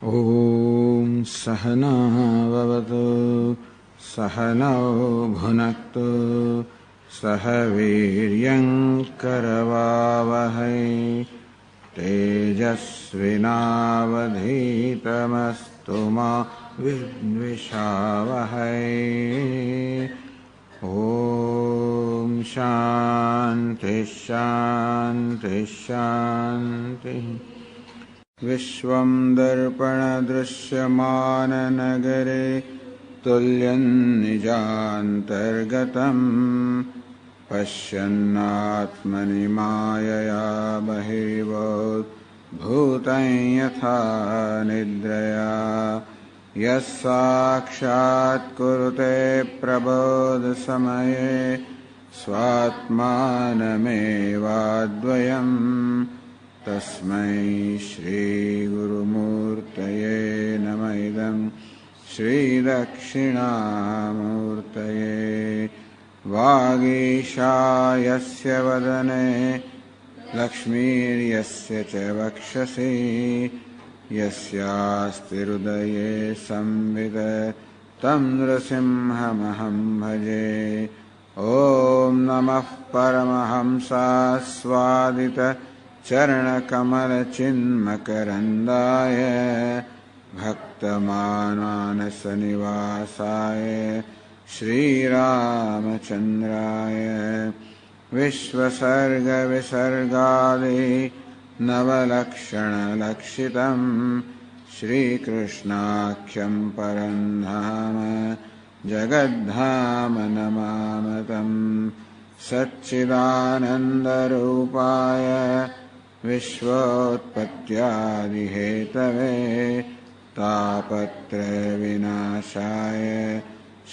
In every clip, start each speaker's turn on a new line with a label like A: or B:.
A: ॐ सहनाववतु सहनौ भुनक्तु सह वीर्यं करवावहै तेजस्विनावधीतमस्तु मा विद्विषावहै। ॐ शान्ति शान्ति शान्तिः। विश्वं दर्पणदृश्यमाननगरे तुल्यं निजान्तर्गतम् पश्यन्नात्मनि मायया बहिर्भूतं यथा निद्रया यः साक्षात् कुरुते प्रबोधसमये स्वात्मानमेवाद्वयम् तस्मै श्रीगुरुमूर्तये नमः। इदं श्रीदक्षिणामूर्तये। वागीशा यस्य वदने लक्ष्मीर्यस्य च वक्षसि यस्यास्ति हृदये संवित् तं नृसिंहमहं भजे। ॐ नमः परमहंसास्वादित चरणकमलचिन्मकरन्दाय भक्तमानसनिवासाय श्रीरामचन्द्राय विश्वसर्गविसर्गादि नवलक्षणलक्षितं श्रीकृष्णाख्यं परं धाम जगद्धाम नमामि। सच्चिदानन्दरूपाय विश्वोत्पत्त्यादिहेतवे तापत्रयविनाशाय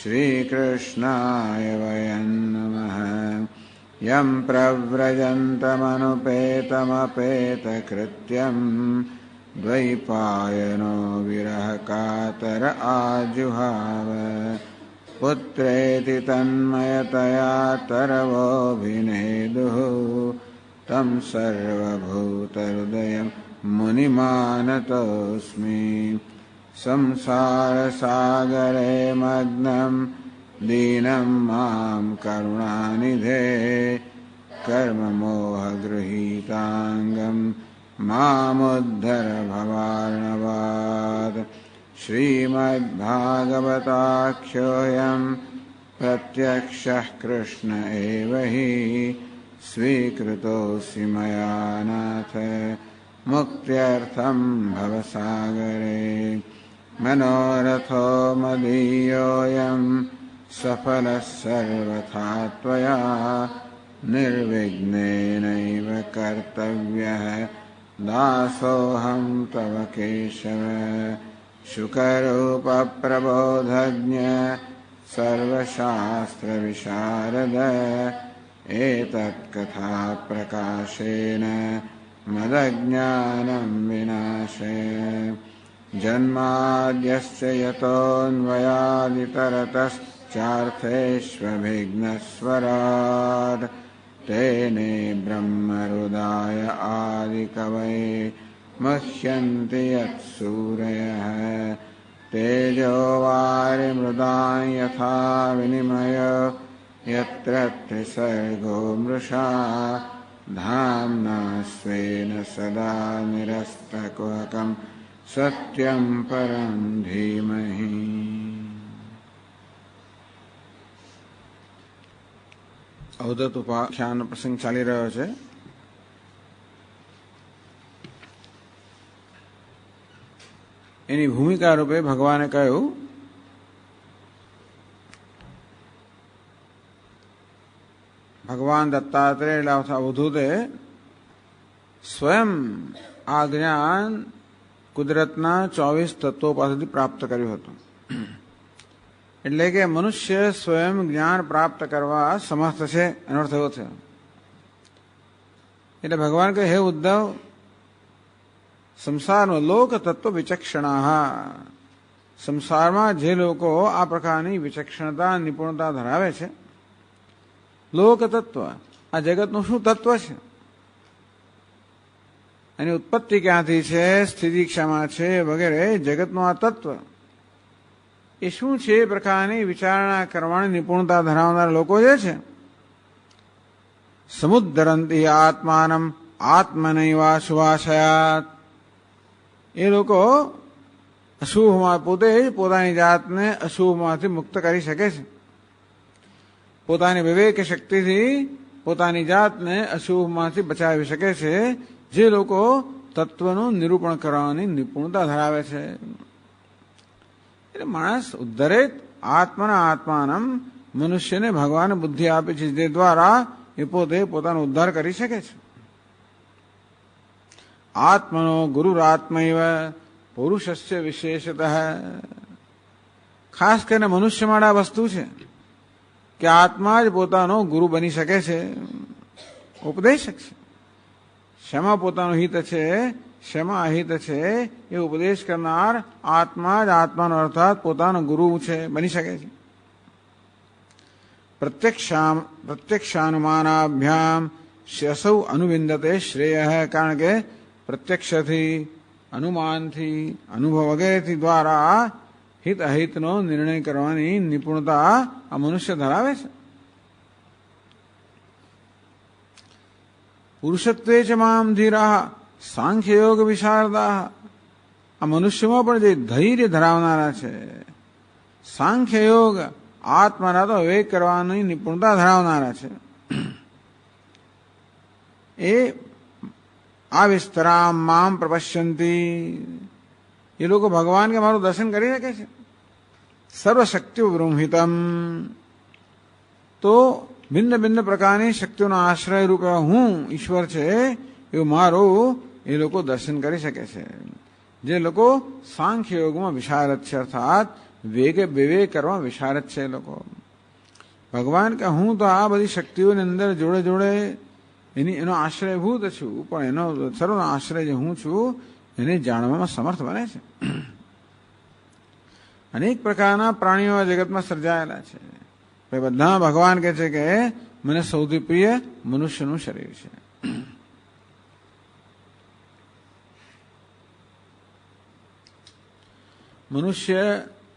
A: श्रीकृष्णाय वयं नमः। यं प्रव्रजन्तमनुपेतमपेतकृत्यं द्वैपायनो विरहकातर आजुहाव पुत्रेति तन्मयतया तरवोऽभिनेदुः तं सर्वभूतहृदयं मुनिमानतोऽस्मि। संसारसागरे मग्नं दीनं मां करुणानिधे कर्ममोहगृहीताङ्गं मामुद्धर भवार्णवात्। श्रीमद्भागवताख्योऽयं प्रत्यक्षः कृष्ण एव हि स्वीकृतोऽसि मया नाथ मुक्त्यर्थं भवसागरे। मनोरथो मदीयोऽयं सफलः सर्वथा त्वया निर्विघ्नेनैव कर्तव्यः दासोऽहं तव केशव। शुकरूपप्रबोधज्ञ सर्वशास्त्रविशारद एतत्कथाप्रकाशेन मदज्ञानं विनाशय। जन्माद्यस्य यतोऽन्वयादितरतश्चार्थेष्वभिघ्नस्वराट् तेने ब्रह्महृदाय आदिकवये मुह्यन्ति यत्सूरयः। तेजो वारिमृदां यथा विनिमयो यत्र त्रिसर्गो मृषा धाम्ना स्वेन सदा निरस्तकुहकं सत्यं परं धीमहि। અવધૂત ઉપાખ્યાન પ્રસંગ ચાલી રહ્યો છે. એની ભૂમિકા રૂપે ભગવાને કહ્યું ભગવાન દત્તાત્રેય અવધૂતે સ્વયં આ જ્ઞાન કુદરતના 24 તત્વો પાસેથી પ્રાપ્ત કર્યું હતું. એટલે કે મનુષ્ય સ્વયં જ્ઞાન પ્રાપ્ત કરવા સમર્થ છે એનો અર્થ એવો છે. એટલે ભગવાન કહે હે ઉદ્ધવ સંસારમાં લોક તત્વ વિચક્ષણા સંસારમાં જે લોકો આ પ્રકારની વિચક્ષણતા નિપુણતા ધરાવે છે લોક તત્વ આ જગતનું શું તત્વ છે એની ઉત્પત્તિ ક્યાંથી છે, સ્થિતિ ક્ષમા છે વગેરે જગતનું આ તત્વ એ શું છે એ પ્રકારની વિચારણા કરવાની નિપુણતા ધરાવનાર લોકો જે છે, સમુદ્દરંતી આત્માનમ આત્મનૈવા શુભાશયાત, એ લોકો અશુભમાં પોતે જ પોતાની જાતને અશુભમાંથી મુક્ત કરી શકે છે. પોતાની વિવેક શક્તિથી પોતાની જાતને અશુભમાંથી બચાવી શકે છે જે લોકો તત્વનું નિરૂપણ કરવાની નિપુણતા ધરાવે છે. એટલે માણસ ઉદ્ધરેત આત્મના આત્માનમ, મનુષ્યને ભગવાન બુદ્ધિ આપી છે જે દ્વારા એ પોતે પોતાનો ઉદ્ધાર કરી શકે છે. આત્મનો ગુરુરાત્મૈવ પુરુષસ્ય વિશેષતઃ, ખાસ કરીને મનુષ્ય માટે આ વસ્તુ છે કે આત્મા જ પોતાનો ગુરુ બની શકે છે, ઉપદેશક છે. શેમાં પોતાનું હિત છે, શેમાં અહિત છે એ ઉપદેશ કરનાર આત્મા જ આત્માનો અર્થાત પોતાનો ગુરુ છે, બની શકે છે. પ્રત્યક્ષાનુમાનાભ્યામ શસૌ અનુવિંદતે શ્રેય, કારણ કે પ્રત્યક્ષથી, અનુમાનથી, અનુભવ વગેરેથી દ્વારા હિત અહિતનો નિર્ણય કરવાની નિપુણતા આ મનુષ્ય ધરાવે છે. પુરુષત્વે ચ મામ ધીરા સાંખ્યયોગ વિશારદા, આ મનુષ્યમાં પણ જે ધૈર્ય ધરાવનારા છે, સાંખ્યયોગ આત્માના તો વિવેક કરવાની નિપુણતા ધરાવનારા છે, એ આવિસ્તરામ મામ પ્રપશ્યંતી, એ લોકો ભગવાન કે મારું દર્શન કરી શકે છે. સર્વશક્તિ બૃંહિતમ, તો ભિન્ન ભિન્ન પ્રકારની શક્તિઓનો આશ્રય રૂપે હું ઈશ્વર છે એવું મારું એ લોકો દર્શન કરી શકે છે. જે લોકો સાંખ્ય યોગમાં વિશારદ છે, અર્થાત વિવેક કરવા વિશારદ છે. એ લોકો ભગવાન કે હું તો આ બધી શક્તિઓની અંદર જોડે જોડે એનો આશ્રયભૂત છું, પણ એનો સર્વનો આશ્રય જે હું છું એને જાણવામાં સમર્થ બને છે. અનેક પ્રકારના પ્રાણીઓ જગતમાં સર્જાયેલા છે, બધા ભગવાન કહે છે કે મને સૌથી પ્રિય મનુષ્યનું શરીર છે. મનુષ્ય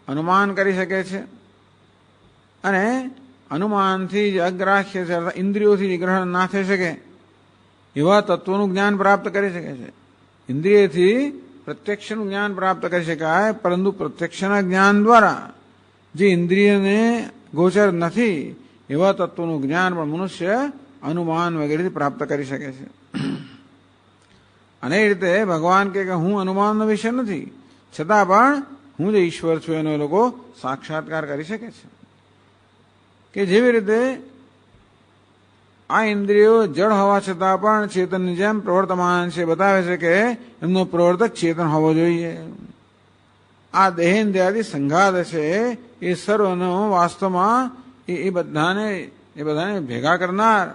A: અનુમાન કરી શકે છે અને અનુમાનથી જે અગ્રાહ્ય છે, ઇન્દ્રિયોથી જે ગ્રહણ ના થઈ શકે એવા તત્વોનું જ્ઞાન પ્રાપ્ત કરી શકે છે. ઇન્દ્રિયથી પ્રત્યક્ષનું જ્ઞાન પ્રાપ્ત કરી શકાય, પરંતુ પ્રત્યક્ષના જ્ઞાન દ્વારા જે ઇન્દ્રિયને ગોચર નથી એવા તત્વોનું જ્ઞાન પણ મનુષ્ય અનુમાન વગેરેથી પ્રાપ્ત કરી શકે છે. અને એ રીતે ભગવાન કે હું અનુમાનનો વિષય નથી, છતાં પણ હું જે ઈશ્વર છું એનો લોકો સાક્ષાત્કાર કરી શકે છે. કે જેવી રીતે આ ઇન્દ્રિયો જળ હોવા છતાં પણ ચેતનની જેમ પ્રવર્તમાન છે, બતાવે છે કે એમનો પ્રવર્તક ચેતન હોવો જોઈએ. આ દેહેન્દ્રિયાદિ સંઘાત છે એ સર્વનો વાસ્તવમાં એ બધાને ભેગા કરનાર,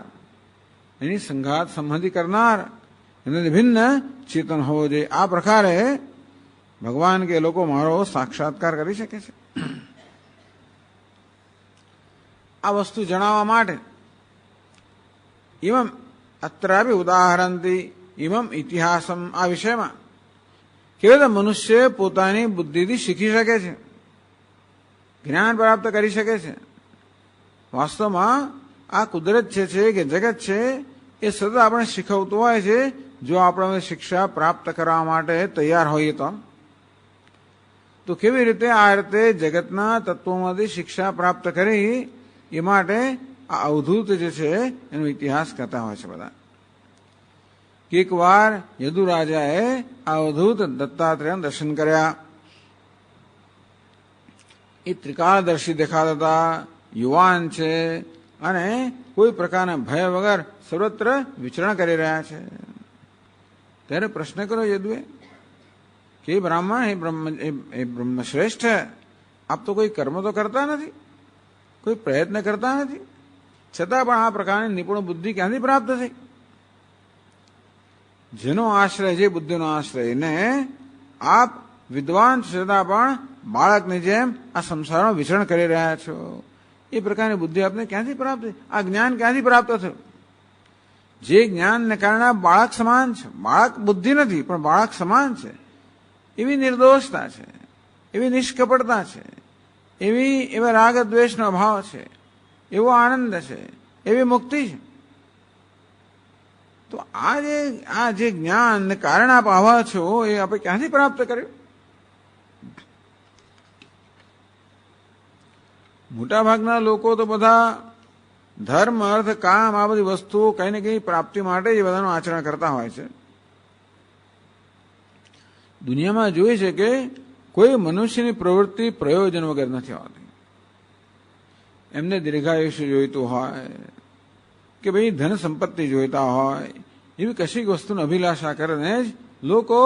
A: એની સંઘાત સંહતિ કરનાર, એનાથી ભિન્ન ચેતન હોવો જોઈએ. આ પ્રકારે ભગવાન કે લોકો મારો સાક્ષાત્કાર કરી શકે છે. આ વસ્તુ જણાવવા માટે ઇમમ અત્રાપી ઉદાહરણથી ઇમમ ઇતિહાસમ, આ વિષયમાં કેવી રીતે મનુષ્ય પોતાની બુદ્ધિથી શીખી શકે છે, જ્ઞાન પ્રાપ્ત કરી શકે છે. વાસ્તવમાં આ કુદરત છે કે જગત છે એ સતત આપણે શીખવતું હોય છે, જો આપણે શિક્ષા પ્રાપ્ત કરવા માટે તૈયાર હોઈએ તો કેવી રીતે આ રીતે જગતના તત્વોમાંથી શિક્ષા પ્રાપ્ત કરી એ માટે આ અવધૂત જે છે એનો ઇતિહાસ કહેતા હોય છે બધા. એક વાર યદુરાજાએ આ અવધૂત દત્તાત્રેયના દર્શન કર્યા. એ ત્રિકાળદર્શી દેખાતા હતા, યુવાન છે અને કોઈ પ્રકારના ભય વગર સર્વત્ર વિચરણ કરી રહ્યા છે. ત્યારે પ્રશ્ન કર્યો યદુએ કે બ્રાહ્મણ એ બ્રહ્મ શ્રેષ્ઠ, આપ તો કોઈ કર્મ તો કરતા નથી, કોઈ પ્રયત્ન કરતા નથી, છતાં પણ આ પ્રકારની નિપુણ બુદ્ધિ ક્યાંથી પ્રાપ્ત થઈ? જેનો આશ્રય, જે બુદ્ધિનો આશ્રય ને આપ વિદ્વાન છતાં પણ બાળકની જેમ આ સંસારમાં વિચરણ કરી રહ્યા છો, એ પ્રકારની બુદ્ધિ આપને ક્યાંથી પ્રાપ્ત થઈ? આ જ્ઞાન ક્યાંથી પ્રાપ્ત થયું? જે જ્ઞાનને કારણે બાળક સમાન છે, બાળક બુદ્ધિ નથી પણ બાળક સમાન છે, એવી નિર્દોષતા છે, એવી નિષ્કપટતા છે, એવા રાગ દ્વેષનો અભાવ છે, એવો આનંદ છે, એવી મુક્તિ છે. તો આ જે જ્ઞાનને કારણે આપ આવા છો એ આપણે ક્યાંથી પ્રાપ્ત કર્યું? મોટાભાગના લોકો તો બધા ધર્મ અર્થ કામ આ બધી વસ્તુઓ કઈ ને કઈ પ્રાપ્તિ માટે જ બધાનું આચરણ કરતા હોય છે. દુનિયામાં જોઈએ છે કે કોઈ મનુષ્યની પ્રવૃત્તિ પ્રયોજન વગર નથી હોતી. એમને દીર્ઘાયુષ્ય જોઈતું હોય કે ભાઈ ધન સંપત્તિ જોઈતા હોય, એવી કશીક વસ્તુની અભિલાષા કરીને જ લોકો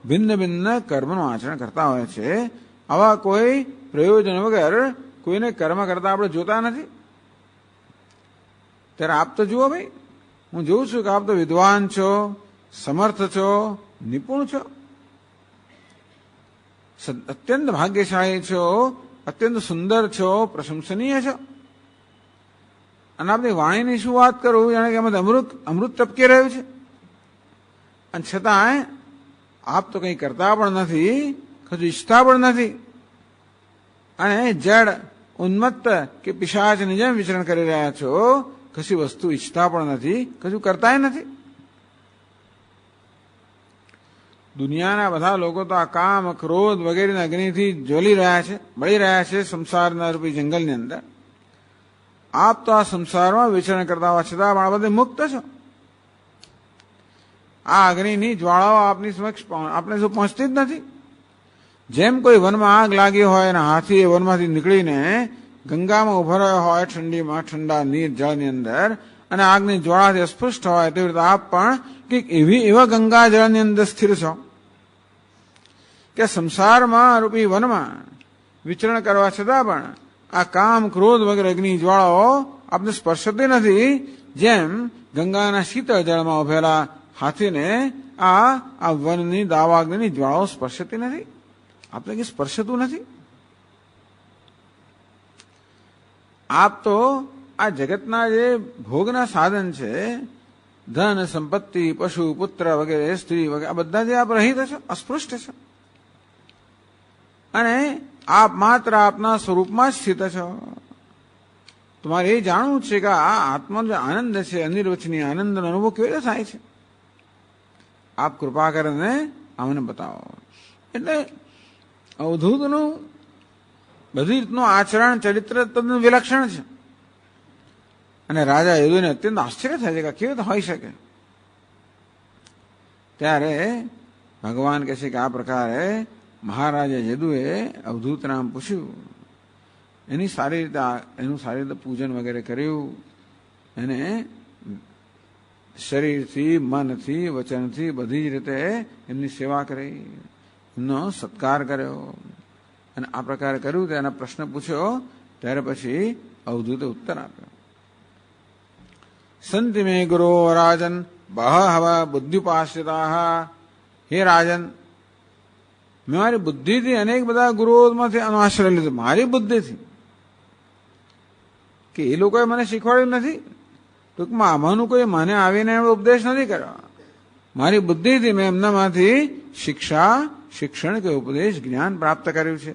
A: ભિન્ન ભિન્ન કર્મનું આચરણ કરતા હોય છે. આવા કોઈ પ્રયોજન વગર કોઈને કર્મ કરતા આપણે જોતા નથી. ત્યારે આપ તો જુઓ ભાઈ, હું જોઉં છું કે આપ તો વિદ્વાન છો, સમર્થ છો, નિપુણ છો, અત્યંત ભાગ્યશાળી છો, અત્યંત સુંદર છો, પ્રશંસનીય છો. અને આપની વાણીની શું વાત કરું, જાણે કે એમાં અમૃત ટપકી રહ્યું છે. અને છતાંય આપ તો કંઈ કરતા પણ નથી, કશું ઈચ્છતા પણ નથી, અને જડ ઉન્મત્ત કે પિશાચની જેમ વિચરણ કરી રહ્યા છો. કશી વસ્તુ ઈચ્છતા પણ નથી, કશું કરતાય નથી. દુનિયાના બધા લોકો તો આ કામ ક્રોધ વગેરેના અગ્નિથી જ્વલી રહ્યા છે, બળી રહ્યા છે સંસારના રૂપી જંગલની અંદર. આપ તો આ સંસારમાં વિચરણ કરતા હોવા છતાં પણ આ બધે મુક્ત છો. આ અગ્નિની જ્વાળાઓ આપની સમક્ષ આપણે શું પહોંચતી જ નથી. જેમ કોઈ વનમાં આગ લાગી હોય અને હાથી એ વનમાંથી નીકળીને ગંગામાં ઉભો રહ્યો હોય ઠંડીમાં, ઠંડા નીર જળની અંદર, અને આગની જ્વાળાથી અસ્પૃષ્ટ હોય, તેવી રીતે આપ પણ કંઈક એવા ગંગા જળની અંદર સ્થિર છો કે સંસારમાં રૂપી વનમાં વિચરણ કરવા છતાં પણ આ કામ ક્રોધ વગેરે અગ્નિ જ્વાળાઓ આપને સ્પર્શતી નથી. જેમ ગંગાના શીતળ જળમાં ઉભેલા હાથીને આ વનની દાવાગ્નિની જ્વાળાઓ સ્પર્શતી નથી. આપને કંઈ સ્પર્શતું નથી. આપ તો આ જગતના જે ભોગના સાધન છે, ધન સંપત્તિ પશુ પુત્ર વગેરે સ્ત્રી વગેરે, આ બધા જે આપ રહિત છો, અસ્પૃષ્ટ છો, અને આપ માત્ર આપના સ્વરૂપમાં જ સ્થિત છો. તમારે એ જાણવું છે કે આ આત્માનો જે આનંદ છે, અનિર્વચનીય આનંદનો અનુભવ કેવી રીતે થાય છે. આપ કૃપા કરીને અમને બતાવો. એટલે અવધૂતનું બધી રીતનું આચરણ ચરિત્ર તદ્દન વિલક્ષણ છે. અને રાજા યદુને અત્યંત આશ્ચર્ય થાય છે કે કેવી રીતે હોઈ શકે. ત્યારે ભગવાન કહે છે કે આ પ્રકારે મહારાજા યદુએ અવધૂત નામ પૂછ્યું, એનું સારી રીતે પૂજન વગેરે કર્યું, એને શરીરથી, મનથી, વચનથી બધી જ રીતે એમની સેવા કરી, એમનો સત્કાર કર્યો. અને આ પ્રકારે કર્યું, તેના પ્રશ્ન પૂછ્યો, ત્યારે પછી અવધૂતે ઉત્તર આપ્યો. સંતિ મે ગુરો રાજન બહવ બુદ્ધિપાશ્રિતા. હે રાજન, મેં મારી બુદ્ધિથી અનેક બધા ગુરુઓમાંથી આશ્રય લીધો. મારી બુદ્ધિથી, કે એ લોકોએ મને શીખવાડ્યું નથી. ટૂંકમાં આમાંનું કોઈ મને આવીને ઉપદેશ નથી કર્યો. મારી બુદ્ધિથી મેં એમનામાંથી શિક્ષણ કે ઉપદેશ જ્ઞાન પ્રાપ્ત કર્યું છે.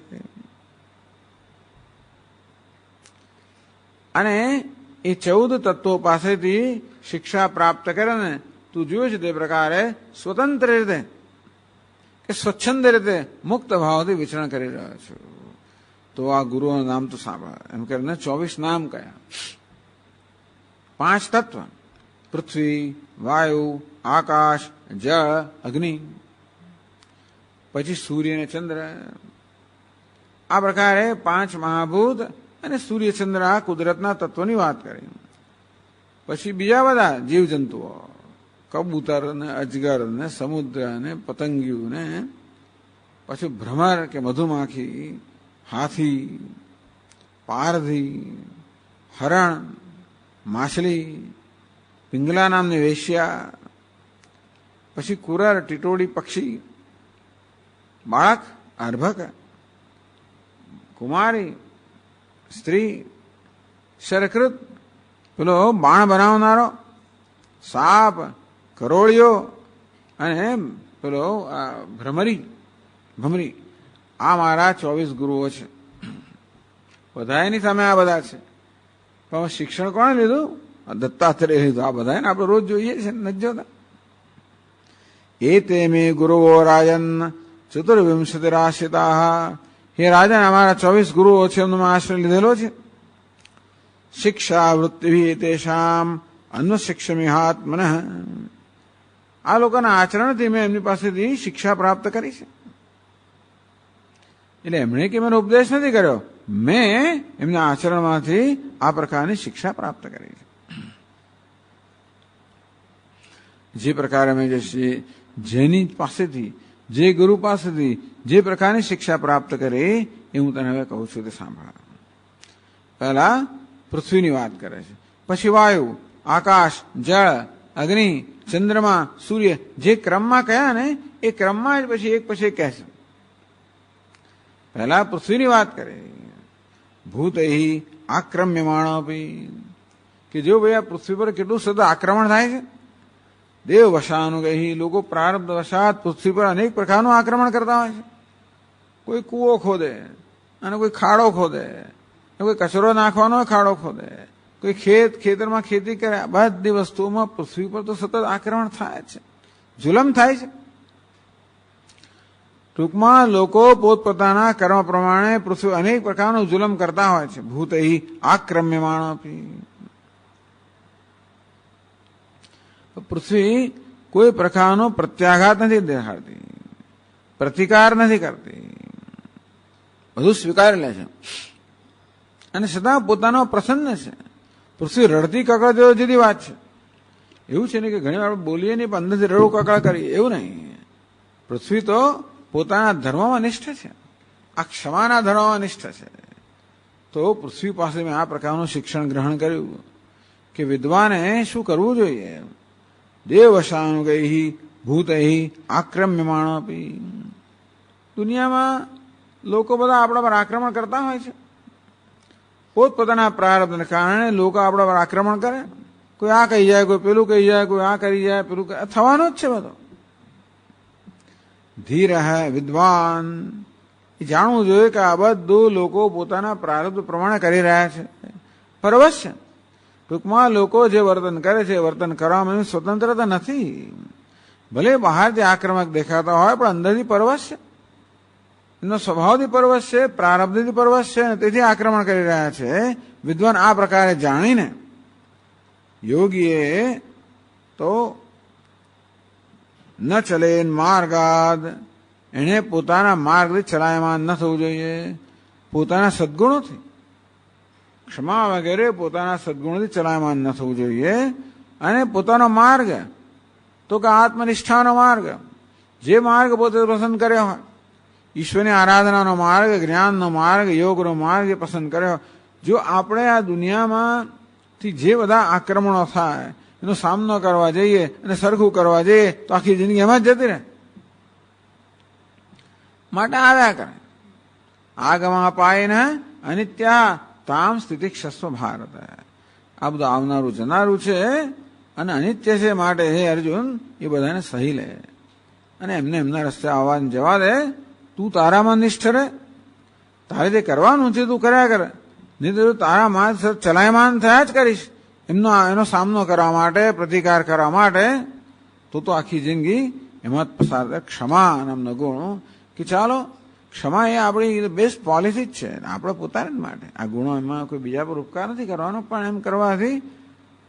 A: અને એ 14 તત્વો પાસેથી શિક્ષા પ્રાપ્ત કરે ને તું જોયું છે તે પ્રકારે સ્વતંત્ર રીતે કે સ્વચ્છંદ રીતે મુક્ત ભાવથી વિચરણ કરી રહ્યો છું. તો આ ગુરુઓનું નામ તો સાંભળ. એમ કરીને 24 નામ કયા. 5 તત્વ: પૃથ્વી, વાયુ, આકાશ, જળ, અગ્નિ, પછી સૂર્ય અને ચંદ્ર. આ પ્રકારે 5 મહાભૂત અને સૂર્યચંદ્ર આ કુદરતના તત્વની વાત કરી. પછી બીજા બધા જીવજંતુઓ, કબૂતર ને અજગર ને સમુદ્ર ને પતંગિયું ને, પછી ભ્રમર કે મધુમાખી, હાથી, પારધી, હરણ, માછલી, પિંગલા નામની વેશ્યા, પછી કુરર, ટીટોડી પક્ષી, બાળક, અર્ભક, કુમારી, સ્ત્રી, શરકૃત, પેલો બાણ બનાવનારો, સાપ, કરોળિયો અને પેલો ભમરી આ મારા 24 ગુરુઓ છે. બધાની સામે આ બધા છે. પણ શિક્ષણ કોણે લીધું? દત્તાત્રેય લીધું. આ બધા આપણે રોજ જોઈએ છે, નથી જોતા? એતે મે ગુરુઓ રાજન ચતુર્વિંશતિરાશ્રિતા. હે રાજન, અમારા 24 ગુરુઓ છે, એમનો આશ્રય લીધેલો છે. શિક્ષા વૃત્તિ તેષામ અન્વશિક્ષમિહાત્મન. આ લોકોના આચરણથી મેં એમની પાસેથી શિક્ષા પ્રાપ્ત કરી છે. એટલે એમણે કે મને ઉપદેશ નથી કર્યો, મેં એમના આચરણમાંથી આ પ્રકારની શિક્ષા પ્રાપ્ત કરી છે. જે પ્રકારે અમે જેની પાસેથી, જે ગુરુ પાસેથી જે પ્રકારની શિક્ષા પ્રાપ્ત કરી એ હું તને હવે કહું છું તે સાંભળ. પહેલા પૃથ્વીની વાત કરે છે, પછી વાયુ, આકાશ, જળ, અગ્નિ, ચંદ્રમા, સૂર્ય, જે ક્રમમાં કયા ને એ ક્રમમાં જ પછી એક પછી એક કહેશે. પહેલા પૃથ્વીની વાત કરે. ભૂત આક્રમ્યમાણોપી, કે જો ભાઈ આ પૃથ્વી પર કેટલું સતત આક્રમણ થાય છે. દેવ વશાનુગહી, લોકો પ્રારબ્ધ વશાત પૃથ્વી પર અનેક પ્રકારનું આક્રમણ કરતા હોય છે. કોઈ કૂવો ખોદે અને કોઈ ખાડો ખોદે, કોઈ કચરો નાખવાનો ખાડો ખોદે, કોઈ ખેતરમાં ખેતી કરે. બધી વસ્તુઓમાં પૃથ્વી પર તો સતત આક્રમણ થાય છે, જુલમ થાય છે. ટૂંકમાં લોકો પોતપોતાના કર્મ પ્રમાણે પૃથ્વી અનેક પ્રકારનું જુલમ કરતા હોય છે. ભૂત આક્રમ્યમાણોપી. પૃથ્વી કોઈ પ્રકારનો પ્રત્યાઘાત નથી દેખાડતી, પ્રતિકાર નથી કરતી, બધું સ્વીકારી લે છે અને સદા પોતાનો પ્રસન્ન છે. પૃથ્વી રડતી કકળ જેવો જુદી વાત છે. એવું છે ને કે ઘણી વાર બોલીએ નહીં પણ અંદરથી રડું કકળ કરીએ, એવું નહીં. પૃથ્વી તો પોતાના ધર્મમાં નિષ્ઠ છે, આ ક્ષમાના ધર્મમાં નિષ્ઠ છે. તો પૃથ્વી પાસે મેં આ પ્રકારનું શિક્ષણ ગ્રહણ કર્યું કે વિદ્વાને શું કરવું જોઈએ. દેવશાનુગૈ ભૂત આક્રમ્યમાણોપી. દુનિયામાં લોકો બધા આપણા પર આક્રમણ કરતા હોય છે. પોતપોતાના પ્રારબ્ધને કારણે લોકો આપણા પર આક્રમણ કરે. કોઈ આ કહી જાય, કોઈ પેલું કહી જાય, કોઈ આ કરી જાય, પેલું થવાનું જ છે બધો. ધીર વિદ્વાન એ જાણવું જોઈએ કે આ બધું લોકો પોતાના પ્રારબ્ધ પ્રમાણે કરી રહ્યા છે. પરવશ છે. ટૂંકમાં લોકો જે વર્તન કરે છે વર્તન કરવામાં એની સ્વતંત્રતા નથી. ભલે બહારથી આક્રમક દેખાતા હોય પણ અંદરથી પરવશ છે, એમનો સ્વભાવથી પરવશ છે, પ્રારબ્ધથી પરવશ છે અને તેથી આક્રમણ કરી રહ્યા છે. વિદ્વાન આ પ્રકારે જાણીને યોગીએ તો ન ચલે માર્ગાદ, એને પોતાના માર્ગથી ચલાયમાન ન થવું જોઈએ. પોતાના સદગુણોથી, ક્ષમા વગેરે પોતાના સદગુણોથી ચલાયમાન ન થવું જોઈએ. અને પોતાનો માર્ગ તો કે આત્મનિષ્ઠાનો માર્ગ, જે માર્ગ પોતે પસંદ કર્યો હોય, ઈશ્વરની આરાધનાનો માર્ગ, જ્ઞાનનો માર્ગ, યોગનો માર્ગ જે પસંદ કર્યો. જો આપણે આ દુનિયામાંથી જે બધા આક્રમણો થાય એનો સામનો કરવા જઈએ અને સરખું કરવા જઈએ તો આખી જિંદગી એમાં જ જતી રહે. માટે આવ્યા કરે. આગમા પાયને અનિત્યા તામ સ્થિતિ ક્ષસ્વ ભારત. આ બધું આવનારું જનારું છે અને અનિત્ય છે. માટે હે અર્જુન એ બધાને સહી લે અને એમને એમના રસ્તે આવવાને જવા દે. તું તારામાં નિષ્ઠ રહે, તારે જે કરવાનું છે તું કર્યા કરે, નહીં તો તારા માર્ગ ચલાયમાન થયા જ કરીશ. એનો સામનો કરવા માટે, પ્રતિકાર કરવા માટે તો આખી જિંદગી એમાં પસાર થાય. ક્ષમા નામનો ગુણ કે ચાલો ક્ષમા એ આપણી બેસ્ટ પોલિસી જ છે આપણે પોતાને જ માટે. આ ગુણો એમાં કોઈ બીજા પર ઉપકાર નથી કરવાનો, પણ એમ કરવાથી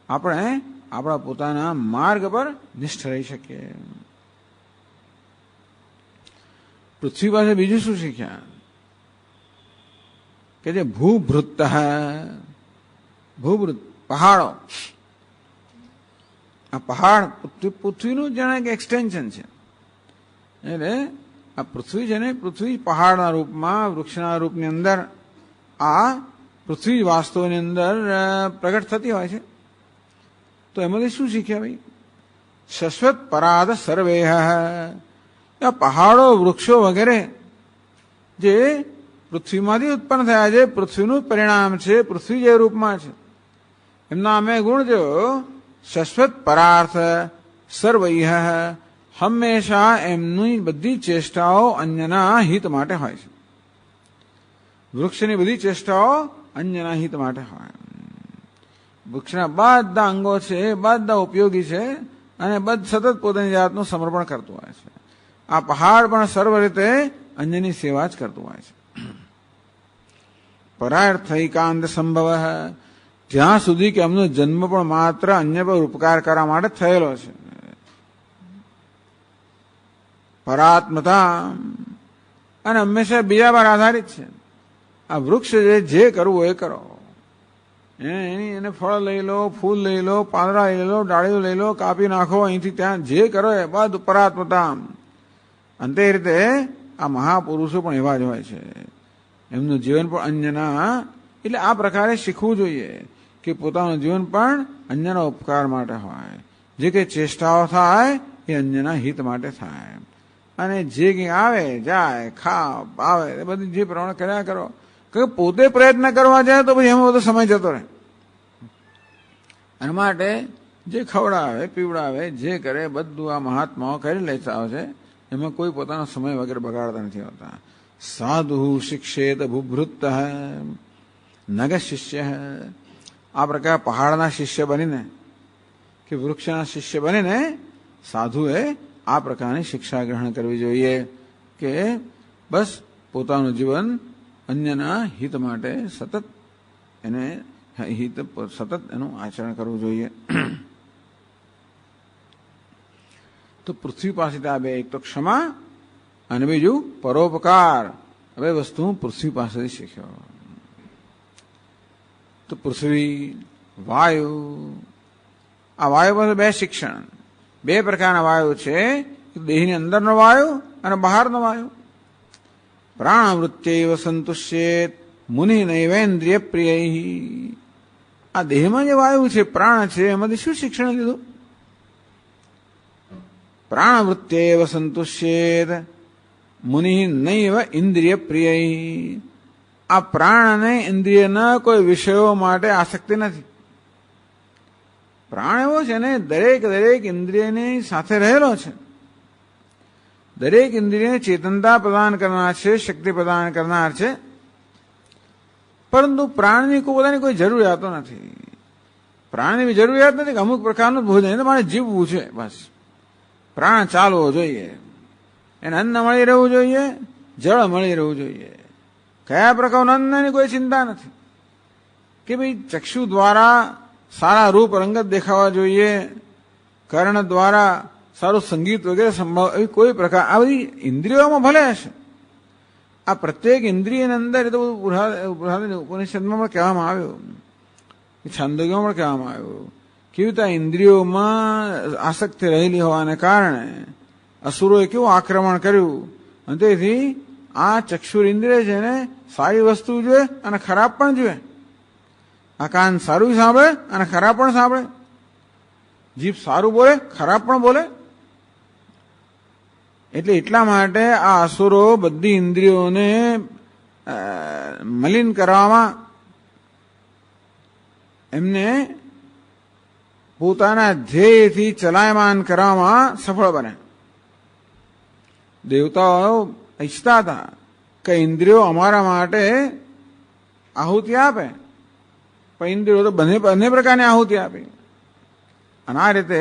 A: આપણે આપણા પોતાના માર્ગ પર નિષ્ઠ રહી શકીએ. પૃથ્વી પાસે બીજું શું શીખ્યા કે જે ભૂભૃત, પહાડો. આ પહાડ પૃથ્વીનું જાણે કે એક્સટેન્શન છે. એટલે આ પૃથ્વી છે ને, પૃથ્વી પહાડના રૂપમાં, વૃક્ષના રૂપની અંદર આ પૃથ્વી વાસ્તવની અંદર પ્રગટ થતી હોય છે. તો એમાંથી શું શીખ્યા ભાઈ? શાશ્વત પરાદ સર્વે. પહાડો, વૃક્ષો વગેરે જે પૃથ્વીમાંથી ઉત્પન્ન થયા છે, પૃથ્વીનું પરિણામ છે, પૃથ્વી જે રૂપમાં છે, એમના અમે ગુણ જો શાશ્વત પરાર્થ સર્વૈહ હંમેશા એમની બધી ચેષ્ટાઓ અન્યના હિત માટે હોય છે. વૃક્ષની બધી ચેષ્ટાઓ અન્યના હિત માટે હોય. વૃક્ષના બધા અંગો છે એ બધા ઉપયોગી છે અને સતત પોતાની જાતનું સમર્પણ કરતું હોય છે. આ પહાડ પણ સર્વ રીતે અન્યની સેવા જ કરતું હોય છે. પરાર્થૈકાંત સંભવ જ્યાં સુધી કે એમનો જન્મ પણ માત્ર અન્ય પર ઉપકાર કરવા માટે થયેલો છે. પરાત્મતા અને હંમેશા બીજા પર આધારિત છે. આ વૃક્ષ જે કરવું એ કરો, એને ફળ લઈ લો, ફૂલ લઈ લો, પાંદડા લઈ લો, ડાળીઓ લઈ લો, કાપી નાખો, અહીંથી ત્યાં જે કરો એ બધું પરાત્મતા. અંતે રીતે આ મહાપુરુષો પણ એવા જ હોય છે. એમનું જીવન પણ અન્યના, એટલે આ પ્રકારે શીખવું જોઈએ કે પોતાનું જીવન પણ અન્યના ઉપકાર માટે હોય. જે કંઈ ચેષ્ટાઓ થાય એ અન્યના હિત માટે થાય. અને જે કંઈ આવે જાય ખા આવે એ બધી જે પ્રમાણે કર્યા કરો. કે પોતે પ્રયત્ન કરવા જાય તો પછી એમાં બધો સમય જતો રહે. એના માટે જે ખવડાવે પીવડાવે જે કરે બધું આ મહાત્માઓ કરી લેતા હોય છે. એમાં કોઈ પોતાનો સમય વગેરે બગાડતા નથી હોતા. સાધુ શિક્ષેત ભૂભૃત નગ શિષ્ય આ પ્રકાર પહાડના શિષ્ય બનીને કે વૃક્ષના શિષ્ય બનીને સાધુએ આ પ્રકારની શિક્ષા ગ્રહણ કરવી જોઈએ કે બસ પોતાનું જીવન અન્યના હિત માટે સતત એનું આચરણ કરવું જોઈએ. તો પૃથ્વી પાસેથી આ બે, એક તો ક્ષમા અને બીજું પરોપકાર. હવે વસ્તુ હું પૃથ્વી પાસેથી શીખ્યો. તો પૃથ્વી વાયુ, આ વાયુ પાસે બે શિક્ષણ, બે પ્રકારના વાયુ છે. દેહની અંદરનો વાયુ અને બહારનો વાયુ. પ્રાણવૃત્યૈવ સંતુષ્યેત મુનિ નૈવેન્દ્રિય પ્રિય. આ દેહમાં જે વાયુ છે, પ્રાણ છે, એમાંથી શું શિક્ષણ લીધું? પ્રાણવૃત્યૈવ સંતુષ્યેત મુનિ નૈવ ઇન્દ્રિય પ્રિય. આ પ્રાણ અને ઇન્દ્રિયના કોઈ વિષયો માટે આસક્તિ નથી. પ્રાણ એવો છે ને દરેક ઇન્દ્રિયની સાથે રહેલો છે. દરેક ઇન્દ્રિયને ચેતનતા પ્રદાન કરનાર છે, શક્તિ પ્રદાન કરનાર છે. પરંતુ પ્રાણની પોતાની કોઈ જરૂરિયાતો નથી. પ્રાણની જરૂરિયાત નથી કે અમુક પ્રકારનું ભોજન એને મારે જીવવું છે, બસ. પ્રાણ ચાલવો જોઈએ, એને અન્ન મળી રહેવું જોઈએ, જળ મળી રહેવું જોઈએ. કયા પ્રકારનું અન્નની કોઈ ચિંતા નથી કે ભાઈ ચક્ષુ દ્વારા સારા રૂપ રંગત દેખાવા જોઈએ, કર્ણ દ્વારા સારું સંગીત વગેરે સંભાવ, એવી કોઈ પ્રકાર આ બધી ઇન્દ્રિયોમાં ભલે હશે. આ પ્રત્યેક ઇન્દ્રિયની અંદર એ તો ઉપનિષદમાં પણ કહેવામાં આવ્યું, છાંદોગ્યમાં પણ કહેવામાં આવ્યું કેવી રીતે ઇન્દ્રિયોમાં આસક્તિ રહેલી હોવાને કારણે અસુરોએ કેવું આક્રમણ કર્યું. અને તેથી આ ચક્ષુર ઇન્દ્રિય છે ને સારી વસ્તુ જોઈએ અને ખરાબ પણ જોઈએ. આ કાન સારું સાંભળે અને ખરાબ પણ સાંભળે. જીભ સારું બોલે, ખરાબ પણ બોલે. એટલે એટલા માટે આ અસુરો બધી ઇન્દ્રિયોને મલિન કરવામાં, એમને પોતાના ધ્યેયથી ચલાયમાન કરવામાં સફળ બને. દેવતાઓ ઈચ્છતા હતા કે ઇન્દ્રિયો અમારા માટે આહુતિ આપે, પણ ઇન્દ્રિયો તો બંને પ્રકારની આહુતિ આપી. અને આ રીતે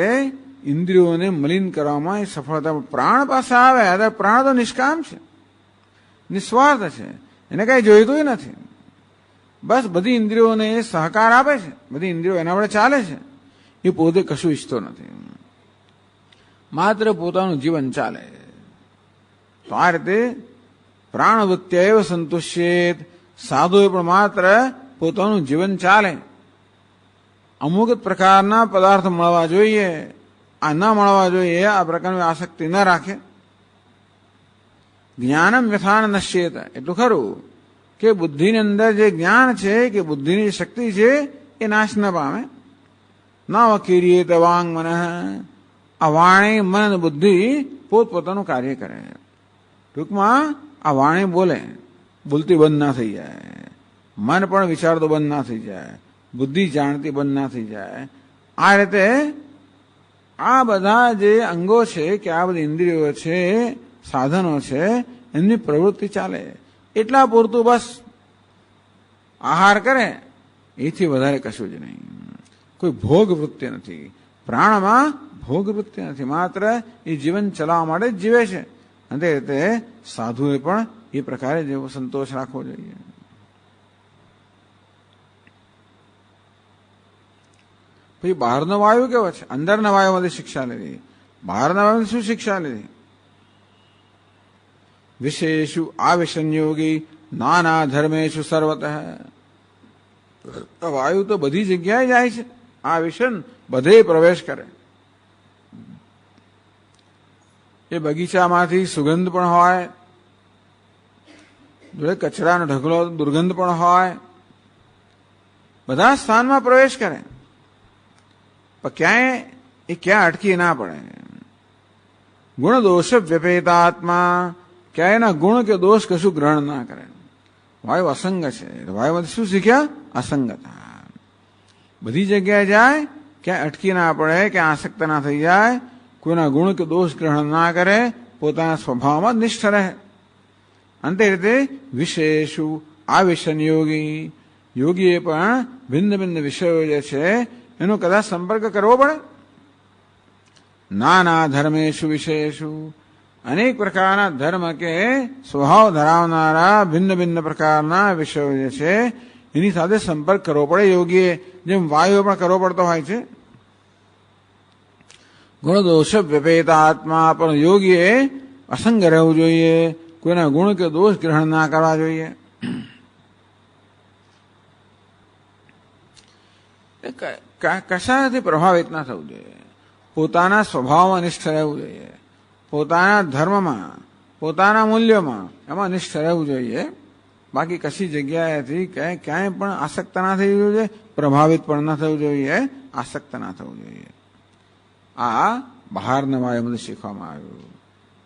A: ઇન્દ્રિયોને મલિન કરવામાં એ સફળતા. પ્રાણ પાસે આવે, પ્રાણ તો નિષ્કામ છે, નિસ્વાર્થ છે, એને કઈ જોઈતું નથી. બસ બધી ઇન્દ્રિયોને એ સહકાર આપે છે, બધી ઇન્દ્રિયો એના વડે ચાલે છે. એ પોતે કશું ઈચ્છતો નથી, માત્ર પોતાનું જીવન ચાલે. તો આ રીતે પ્રાણવૃત્યૈવ સંતુષ્યેત, સાધુએ પણ માત્ર પોતાનું જીવન ચાલે. અમુક પ્રકારના પદાર્થ મળવા જોઈએ, આ ન મળવા જોઈએ, આ પ્રકારની આસક્તિ ન રાખે. જ્ઞાનમ યથાન નશ્યેત, એટલું ખરું કે બુદ્ધિની અંદર જે જ્ઞાન છે, કે બુદ્ધિની શક્તિ છે, એ નાશ ન પામે. ના વકીરિયેત વાંગ મન, આ વાણી, મન અને બુદ્ધિ પોતપોતાનું કાર્ય કરે. ટૂંકમાં આ વાણી બોલે, બોલતી બંધ ના થઈ જાય. મન પણ વિચારતો બંધ ના થઈ જાય. બુદ્ધિ જાણતી બંધ ના થઈ જાય. આ રીતે આ બધા જે અંગો છે કે આ બધી ઇન્દ્રિયો છે, સાધનો છે, એમની પ્રવૃત્તિ ચાલે. એટલા પૂરતું બસ આહાર કરે, એથી વધારે કશું જ નહીં. કોઈ ભોગ વૃત્તિ નથી. પ્રાણમાં ભોગ વૃત્તિ નથી. માત્ર એ જીવન ચલાવવા માટે જ જીવે છે. અને તે રીતે સાધુએ પણ એ પ્રકારે જેવો સંતોષ રાખવો જોઈએ. પછી બહારનો વાયુ કેવો છે? અંદરના વાયુમાંથી શિક્ષા લીધી. બહારના વાયુમાંથી શું શિક્ષા લીધી? વિશેષુ આવિશન્યોગી નાના ધર્મેશુ સર્વતઃ. વાયુ તો બધી જગ્યાએ જાય છે. આ વિશન બધે પ્રવેશ કરે. એ બગીચામાંથી સુગંધ પણ હોય, જોડે કચરાનો ઢગલો દુર્ગંધ પણ હોય, બધા સ્થાનમાં પ્રવેશ કરે. પણ ક્યાં અટકી ના પડે. ગુણ દોષ વ્યપેતાત્મા, ક્યાંય એના ગુણ કે દોષ કશું ગ્રહણ ના કરે. વાયુ અસંગ છે. વાયુમાંથી શું શીખ્યા? અસંગતા. બધી જગ્યાએ જાય, ક્યાં અટકી ના પડે, ક્યાં આસક્ત ના થઈ જાય, કોઈના ગુણ કે દોષ ગ્રહણ ના કરે, પોતાના સ્વભાવમાં નિષ્ઠ રહે. અંતે રીતે વિશેષુ આવિશન યોગી, યોગીએ પણ ભિન્ન ભિન્ન વિષયો જે છે એનો કદાચ સંપર્ક કરવો પડે. નાના ધર્મેશુ વિશેષુ, અનેક પ્રકારના ધર્મ કે સ્વભાવ ધરાવનારા ભિન્ન ભિન્ન પ્રકારના વિષયો જે છે એની સાથે સંપર્ક કરવો પડે યોગીએ. જેમ વાયુ પણ કરવો પડતો હોય છે. ગુણ દોષ વ્યપેતા આત્મા, પણ યોગીએ અસંગ રહેવું જોઈએ. કોઈના ગુણ કે દોષ ગ્રહણ ના કરવા જોઈએ. કશાથી પ્રભાવિત ના થવું જોઈએ. પોતાના સ્વભાવમાં નિષ્ઠ રહેવું જોઈએ. પોતાના ધર્મમાં, પોતાના મૂલ્યોમાં એમાં નિષ્ઠ રહેવું જોઈએ. બાકી કશી જગ્યાએથી ક્યાંય પણ આસક્ત ના થવું જોઈએ, પ્રભાવિત પણ ના થવું જોઈએ, આસક્ત ના થવું જોઈએ. આ બહારના વાયુમાંથી શીખવામાં આવ્યું.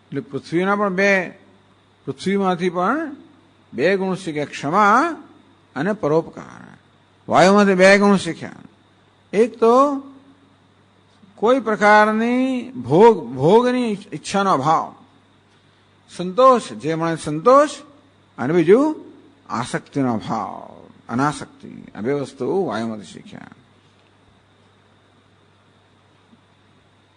A: એટલે પૃથ્વીના પણ પૃથ્વીમાંથી પણ બે ગુણ શીખ્યા, ક્ષમા અને પરોપકાર. વાયુમાંથી બે ગુણ શીખ્યા. એક તો કોઈ પ્રકારની ભોગની ઈચ્છાનો અભાવ, સંતોષ, જે મળે સંતોષ, અને બીજું આસક્તિનો અભાવ, અનાસક્તિ. આ બે વસ્તુ વાયુમાંથી શીખ્યા.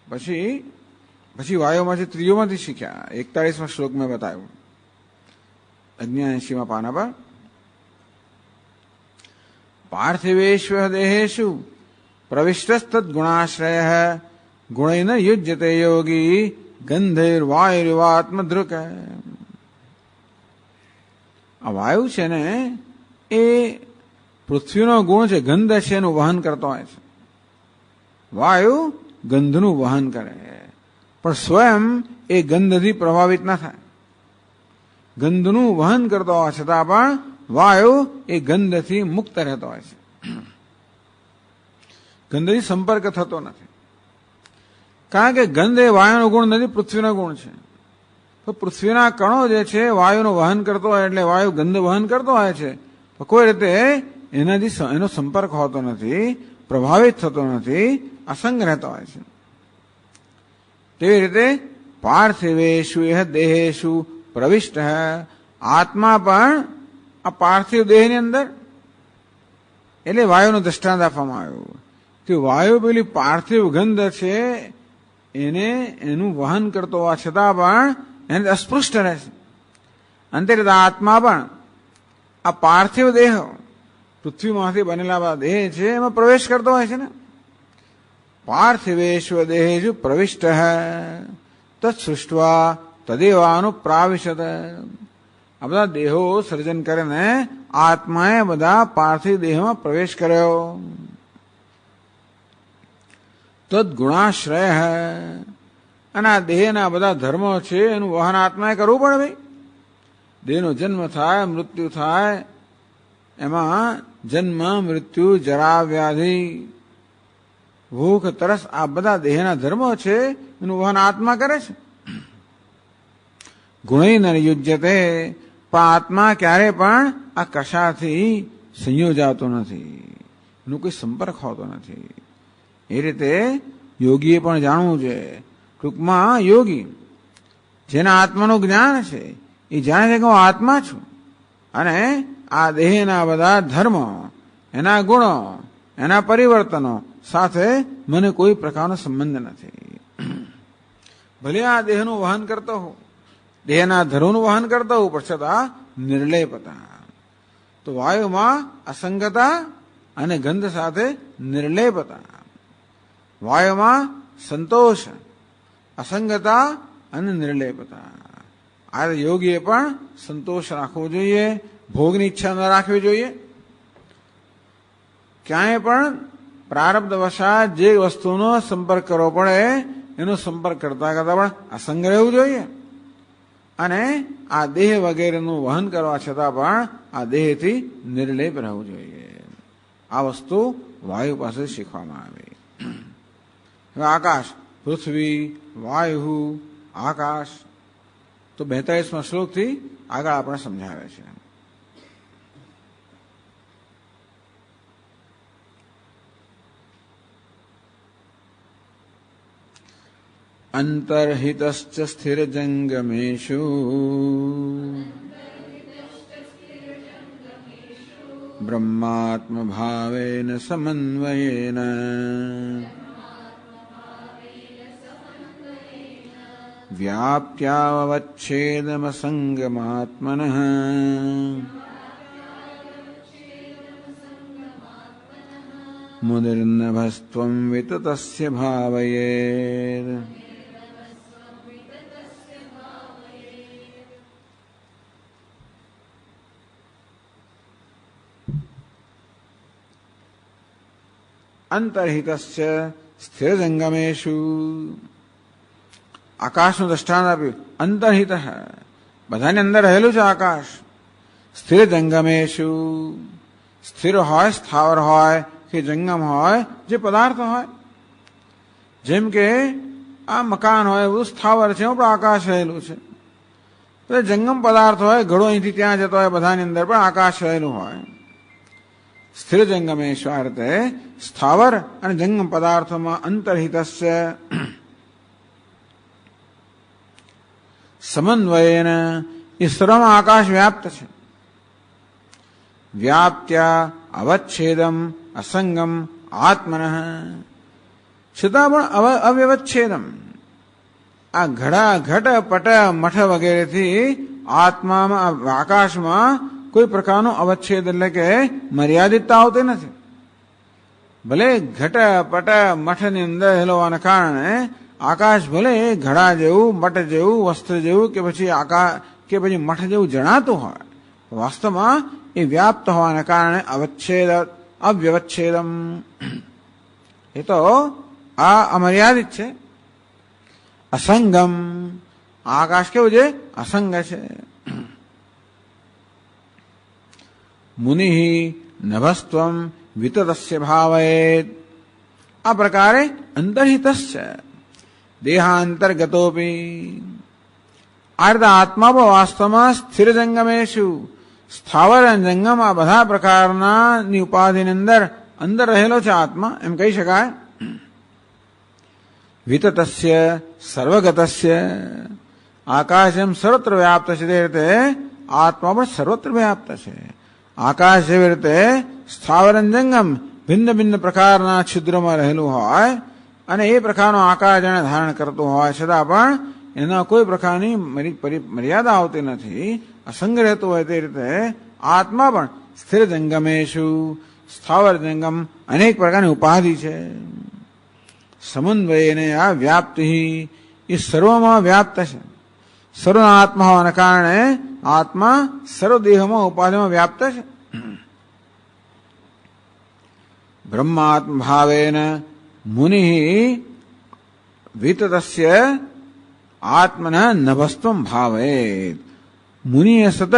A: પછી વાયુમાંથી ત્રીજોમાંથી શીખ્યા. 41મા શ્લોક મેં બતાવ્યું 79મા પાના પર. પાર્થિવેશ્વ દેહેશુ પ્રવિષ્ટસ્તદ ગુણાશ્રય ગુણૈન યુજ્યતે યોગી ગંધૈર્વાયુર્વાત્મધૃક. આ વાયુ છે ને એ પૃથ્વીનો ગુણ છે, ગંધ છે, એનું વહન કરતો હોય છે. વાયુ ગંધનું વહન કરે, પણ સ્વયં એ ગંધથી પ્રભાવિત ના થાય. ગંધનું વહન કરતો હોવા છતાં પણ વાયુ એ ગંધથી મુક્ત રહેતો હોય છે. ગંધથી સંપર્ક થતો નથી. કારણ કે ગંધ એ વાયુનો ગુણ નથી, પૃથ્વીનો ગુણ છે. તો પૃથ્વીના કણો જે છે વાયુનું વહન કરતો હોય, એટલે વાયુ ગંધ વહન કરતો હોય છે. તો કોઈ રીતે એનાથી એનો સંપર્ક હોતો નથી, પ્રભાવિત થતો નથી, અસંગ રહેતો હોય છે. તેવી રીતે પાર્થિવેશુ દેહેશુ પ્રવિષ્ટ, આત્મા પણ આ પાર્થિવ દેહની અંદર, એટલે વાયુનું દ્રષ્ટાંત આપવામાં આવ્યું કે વાયુ પેલી પાર્થિવ ગંધ છે એને એનું વહન કરતો હોવા છતાં પણ એને અસ્પૃષ્ટ રહે છે. અંતે આત્મા પણ આ પાર્થિવ દેહ, પૃથ્વીમાંથી બનેલા દેહ છે, એમાં પ્રવેશ કરતો હોય છે ને. પાર્થિવેશ્વ દેહેશુ પ્રવિષ્ટ તત્સૃષ્ટવા તદેવાનુપ્રાવિશત. આ બધા દેહો સર્જન કરીને આત્માએ બધા પાર્થિવ દેહમાં પ્રવેશ કર્યો. તદગુણાશ્રય, અને આ દેહના બધા ધર્મો છે એનું વહન આત્માએ કરવું પડે. ભાઈ, દેહનો જન્મ થાય, મૃત્યુ થાય, એમાં જન્મ, મૃત્યુ, જરા, વ્યાધિ, ભૂખ, તરસ, આ બધા દેહના ધર્મો છે એનું વહન આત્મા કરે છે. ગુણૈન યુજ્યતે, પણ આત્મા ક્યારે પણ આ કશાથી સંયોજાતો નથી, એનો કોઈ સંપર્ક હોતો નથી. એ રીતે યોગીએ પણ જાણવું જોઈએ. ટૂંકમાં યોગી જેના આત્માનું જ્ઞાન છે એ જાણે છે કે હું આત્મા છું અને આ દેહના બધા ધર્મ, એના ગુણો, એના પરિવર્તનો સાથે મને કોઈ પ્રકારનો સંબંધ નથી. ભલે આ દેહનું વહન કરતો હોઉં, દેહના ધર્મનું વહન કરતો હોઉં, પણ છતાં નિર્લેપતા. તો વાયુમાં અસંગતા અને ગંધ સાથે નિર્લેપતા. વાયુમાં સંતોષ, અસંગતા અને નિર્લેપતા. આ યોગીએ પણ સંતોષ રાખવો જોઈએ, ભોગની ઈચ્છા ન રાખવી જોઈએ. ક્યાંય પણ પ્રારબ્ધ વશાત જે વસ્તુનો સંપર્ક કરવો પડે એનો સંપર્ક કરતા કરતા પણ અસંગ રહેવું જોઈએ અને આ દેહ વગેરેનું વહન કરવા છતાં પણ આ દેહથી નિર્લેપ રહેવું જોઈએ. આ વસ્તુ વાયુ પાસે શીખવામાં આવી. આકાશ, પૃથ્વી, વાયુ, આકાશ તો 42મા શ્લોકથી આગળ આપણે સમજાવે છે. અંતર્હિતશ્ચ સ્થિરજંગમેષુ બ્રહ્માત્મભાવેન સમન્વયેન વ્યાપ્યાવચ્છેદમસંગમાત્મનઃ મુનિર્નભસ્ત્વં વિતતસ્ય ભાવયેર. અંતર્હિતસ્ય સ્થિરજંગમેષુ, આકાશનું દ્રષ્ટાંત આપ્યું. અંતર્હિત બધાની અંદર રહેલું છે આકાશ. સ્થિર જંગમેષુ, સ્થિર હોય, સ્થાવર હોય કે જંગમ હોય, જે પદાર્થ હોય, જેમ કે આ મકાન હોય એવું સ્થાવર છે, પણ આકાશ રહેલું છે. જંગમ પદાર્થ હોય, ઘડો અહીંથી ત્યાં જતો હોય, બધાની અંદર પણ આકાશ રહેલું હોય. સ્થિર જંગમેષુ આ રીતે સ્થાવર અને જંગમ પદાર્થોમાં અંતર્હિતસ્ય સમન્વયેન, એ સર્વમાં આકાશ વ્યાપ્ત છે. વ્યાપ્ત્યા અવચ્છેદમ અસંગમ આત્મનઃ, છતાં પણ અવ્યવચ્છેદમ, આ ઘડા, ઘટ, પટ, મઠ વગેરેથી આત્મામાં, આકાશમાં કોઈ પ્રકારનો અવચ્છેદ એટલે કે મર્યાદિતતા આવતી નથી. ભલે ઘટ, પટ, મઠની અંદર હેલવાના કારણે આકાશ ભલે ઘડા જેવું, મઠ જેવું, વસ્ત્ર જેવું કે પછી મઠ જેવું જણાતું હોય, વાસ્તવમાં એ વ્યાપ્ત હોવાના કારણે અવ્યવચ્છેદમ, એ તો આ અમર્યાદિત છે. અસંગમ, આકાશ કેવું છે? અસંગ છે. મુનિ નભસ્ત્વમ વિતતસ્ય ભાવયેત, આ પ્રકારે અંતર્હિતસ્ય દેહાંતર્ગતોપી, આ રીતે આત્મા પણ વાસ્તવમાં સ્થિર જંગમેષુ, સ્થાવર અને જંગમ આ બધા પ્રકારના ઉપાધિની અંદર રહેલો છે આત્મા, એમ કહી શકાય. વિતતસ્ય સર્વગતસ્ય, આકાશ એમ સર્વત્ર વ્યાપ્ત છે તે રીતે આત્મા પણ સર્વત્ર વ્યાપ્ત છે. આકાશ જેવી રીતે સ્થાવર અને જંગમ ભિન્ન ભિન્ન પ્રકારના છિદ્રોમાં રહેલું હોય અને એ પ્રકારનો આકાર જેને ધારણ કરતો હોય, છતાં પણ એના કોઈ પ્રકારની મર્યાદા આવતી નથી, અસંગ રહેતો હોય તે રીતે આત્મા પણ સ્થિર જંગમેષુ, સ્થાવર જંગમ અનેક પ્રકારની ઉપાધિ છે. સમન્વયને આ વ્યાપ્તિ, એ સર્વમાં વ્યાપ્ત છે. સર્વના આત્મા હોવાના કારણે આત્મા સર્વ દેહમાં, ઉપાધિમાં વ્યાપ્ત છે. બ્રહ્માત્મ ભાવેન મુનિ વિતતસ્ય આત્મન નભસ્ત્વમ ભાવેત, મુનિએ સતત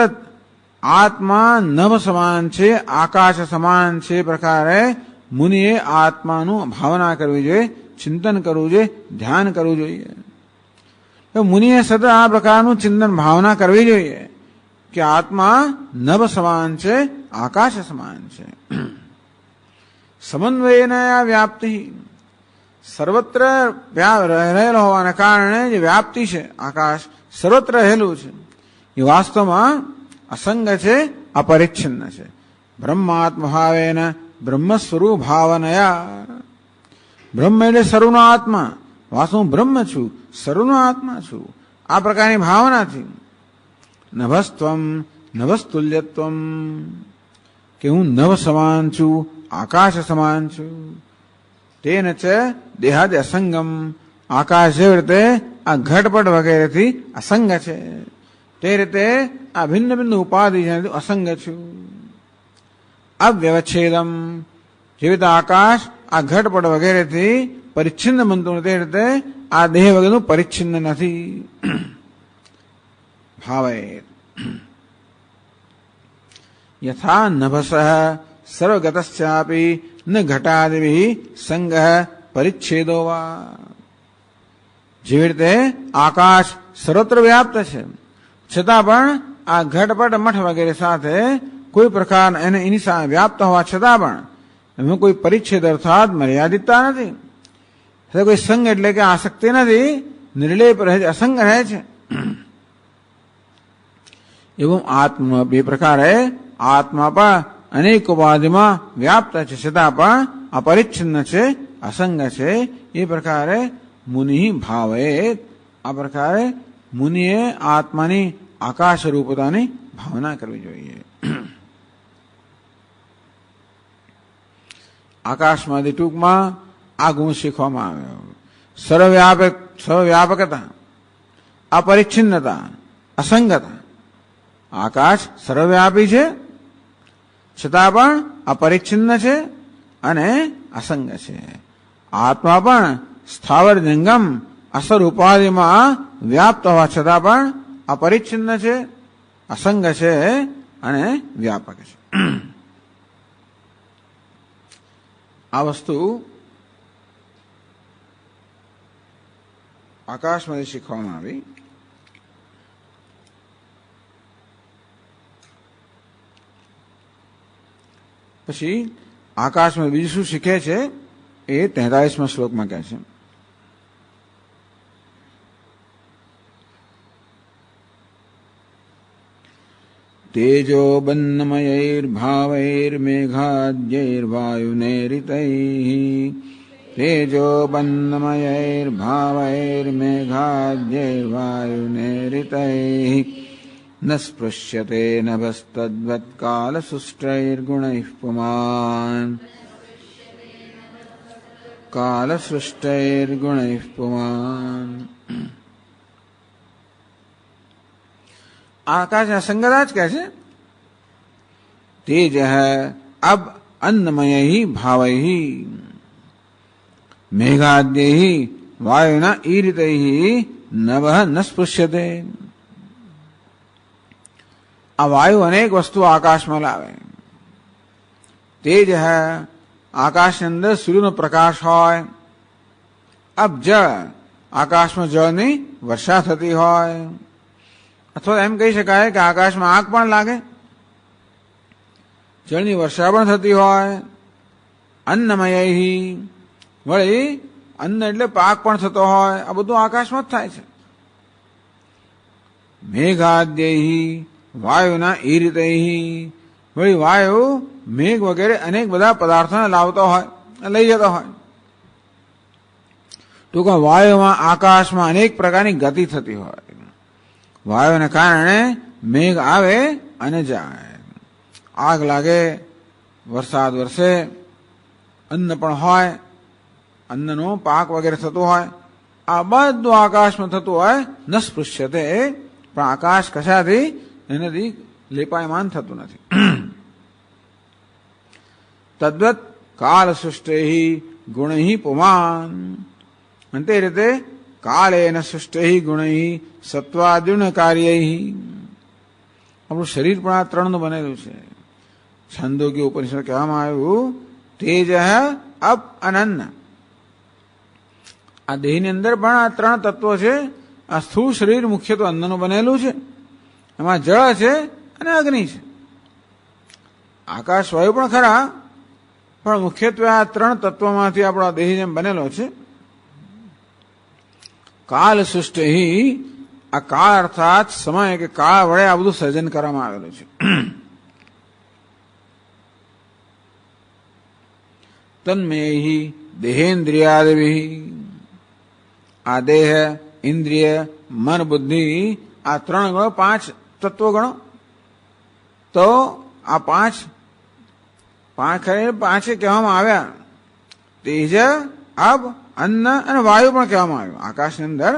A: આત્મા નભ સમાન છે, આકાશ સમાન છે, પ્રકારે મુનિએ આત્માનું ભાવના કરવી જોઈએ, ચિંતન કરવું જોઈએ, ધ્યાન કરવું જોઈએ. મુનિએ સતત આ પ્રકારનું ચિંતન ભાવના કરવી જોઈએ કે આત્મા નભ સમાન છે, આકાશ સમાન છે. સમન્વયને આ વ્યાપ્તિ, સર્વત્ર રહેલો હોવાને કારણે જે વ્યાપ્તિ છે આકાશ સર્વત્ર રહેલું છે એ વાસ્તવમાં અસંગ છે, અપરિચ્છિન્ન છે. બ્રહ્માત્મભાવેન બ્રહ્મ સ્વરૂપ ભાવનયા. બ્રહ્મ એટલે સર્વનો આત્મા. વાસ્તવ હું બ્રહ્મ છું, સર્વનો આત્મા છું. આ પ્રકારની ભાવનાથી નભસ્ત્વમ નભસ્તુલ્યત્વમ, કે હું નભ સમાન છું, આકાશ સમાન છું. તેન ચ દેહાદિ અસંગમ, આકાશ જેવી રીતે આ ઘટપટ વગેરેથી અસંગ છે તે રીતે આ ભિન્ન ભિન્ન ઉપાધિ અસંગ છું. અવ્યવચ્છેદમ, જેવી રીતે આકાશ આ ઘટપટ વગેરેથી પરિચ્છિન્ન બનતું નથી તે રીતે આ દેહ વગેરેનું પરિચ્છિન્ન નથી. ભાવે યથા નભસઃ સર્વગતશ્ચાપી ન ઘટાદિભિ સંગઃ પરિચ્છેદો વા. જેવી રીતે આકાશ સર્વત્ર વ્યાપ્ત છે છતાં પણ આ ઘટપટ મઠ વગેરે સાથે કોઈ પ્રકાર એની સાથે વ્યાપ્ત હોવા છતાં પણ એમાં કોઈ પરિચ્છેદ અર્થાત મર્યાદિતતા નથી. કોઈ સંગ એટલે કે આસક્તિ નથી, નિર્લેપ રહે છે, અસંગ રહે છે. એવું આત્મા બે પ્રકારે આત્મા પણ અનેક ઉપાધિમાં વ્યાપ્ત છે છતાં પણ અપરિચ્છિન્ન છે, અસંગ છે. એ પ્રકારે મુનિ ભાવે, આ પ્રકારે મુનિએ આત્માની આકાશ રૂપતાની ભાવના કરવી જોઈએ. આકાશમાંથી ટૂંકમાં આ ગુણ શીખવામાં આવ્યો. સર્વવ્યાપકતા, અપરિચ્છિન્નતા, અસંગતા. આકાશ સર્વવ્યાપી છે છતાં પણ અપરિચ્છિન્ન છે અને અસંગ છે. આત્મા પણ સ્થાવર જંગમ અસર ઉપાધિમાં વ્યાપ્ત હોવા છતાં પણ અપરિચ્છિન્ન છે, અસંગ છે અને વ્યાપક છે. આ વસ્તુ આકાશમાંથી શીખવામાં આવી. પછી આકાશમાં બીજું શું શીખે છે એ 43મા શ્લોકમાં કહે છે. તેજો બન્નમયૈર્ભાવૈર્મેઘાદ્યૈર્વાયુનેરિતૈઃ, તેજો બન્નમયૈર્ભાવૈર્મેઘાદ્યૈર્વાયુનેરિતૈઃ ન સ્પૃશ્યતે નભસ્તદ્વત્ કાલસૃષ્ટૈર્ગુણૈઃ પુમાન, કાલસૃષ્ટૈર્ગુણૈઃ પુમાન. આકાશ અસંગતા જ કહે છે. તેજ અબ અન્નમય ભાવૈ મેઘાદ્ય વાયુના ઈરિતૈ નભ ન સ્પૃશ્યતે. આ વાયુ અનેક વસ્તુ આકાશમાં લાવે. તેજ આકાશની અંદર સૂર્યનો પ્રકાશ હોય. અબ જળ, આકાશમાં જળની વર્ષા થતી હોય. અથવા એમ કહી શકાય કે આકાશમાં આગ પણ લાગે, જળની વર્ષા પણ થતી હોય. અન્નમય, વળી અન્ન એટલે પાક પણ થતો હોય. આ બધું આકાશમાં જ થાય છે. મેઘાદ્ય, વાયુના ઈરિતૈ, વળી વાયુ મેઘ વગેરે અનેક બધા પદાર્થોને લાવતો હોય, લઈ જતો હોય. ટૂંકમાં વાયુમાં આકાશમાં અનેક પ્રકારની ગતિ થતી હોય. વાયુને કારણે મેઘ આવે અને જાય, આગ લાગે, વરસાદ વરસે, અન્ન પણ હોય, અન્નનો પાક વગેરે થતું હોય. આ બધું આકાશમાં થતું હોય. ન સ્પૃશ્યતે, પણ આકાશ કશાથી એનાથી લેપાયમાન થતું નથી. તદ્વત કાળ સૃષ્ટિ ગુણૈ પુમાન, અને તે રીતે કાળેન સૃષ્ટિ ગુણૈ સત્વાદુન કાર્યૈ. આપણું શરીર પણ આ ત્રણનું બનેલું છે. છંદોગી ઉપનિષદ કહેવામાં આવ્યું તેજ અપ અનન્ન. આ દેહની અંદર પણ આ ત્રણ તત્વો છે. આ સ્થૂળ શરીર મુખ્યત્વે અન્નનું બનેલું છે. એમાં જળ છે અને અગ્નિ છે. આકાશ વાયુ પણ ખરા, પણ મુખ્યત્વે આ ત્રણ તત્વોમાંથી આપણો દેહ જેમ બનેલો છે કાલ સૃષ્ટિ, આ કાળ અર્થાત સમય કે કાળ વડે આ બધું સર્જન કરવામાં આવેલું છે. તન્મેહી દેહેન્દ્રિયાદિ, આ દેહ, ઇન્દ્રિય, મન, બુદ્ધિ, આ 3 ગણો, 5 તત્વો ગણો. તો આ પાંચે કહેવામાં આવ્યા. તેજ, આપ, અન્ન અને વાયુ પણ કહેવામાં આવ્યું. આકાશની અંદર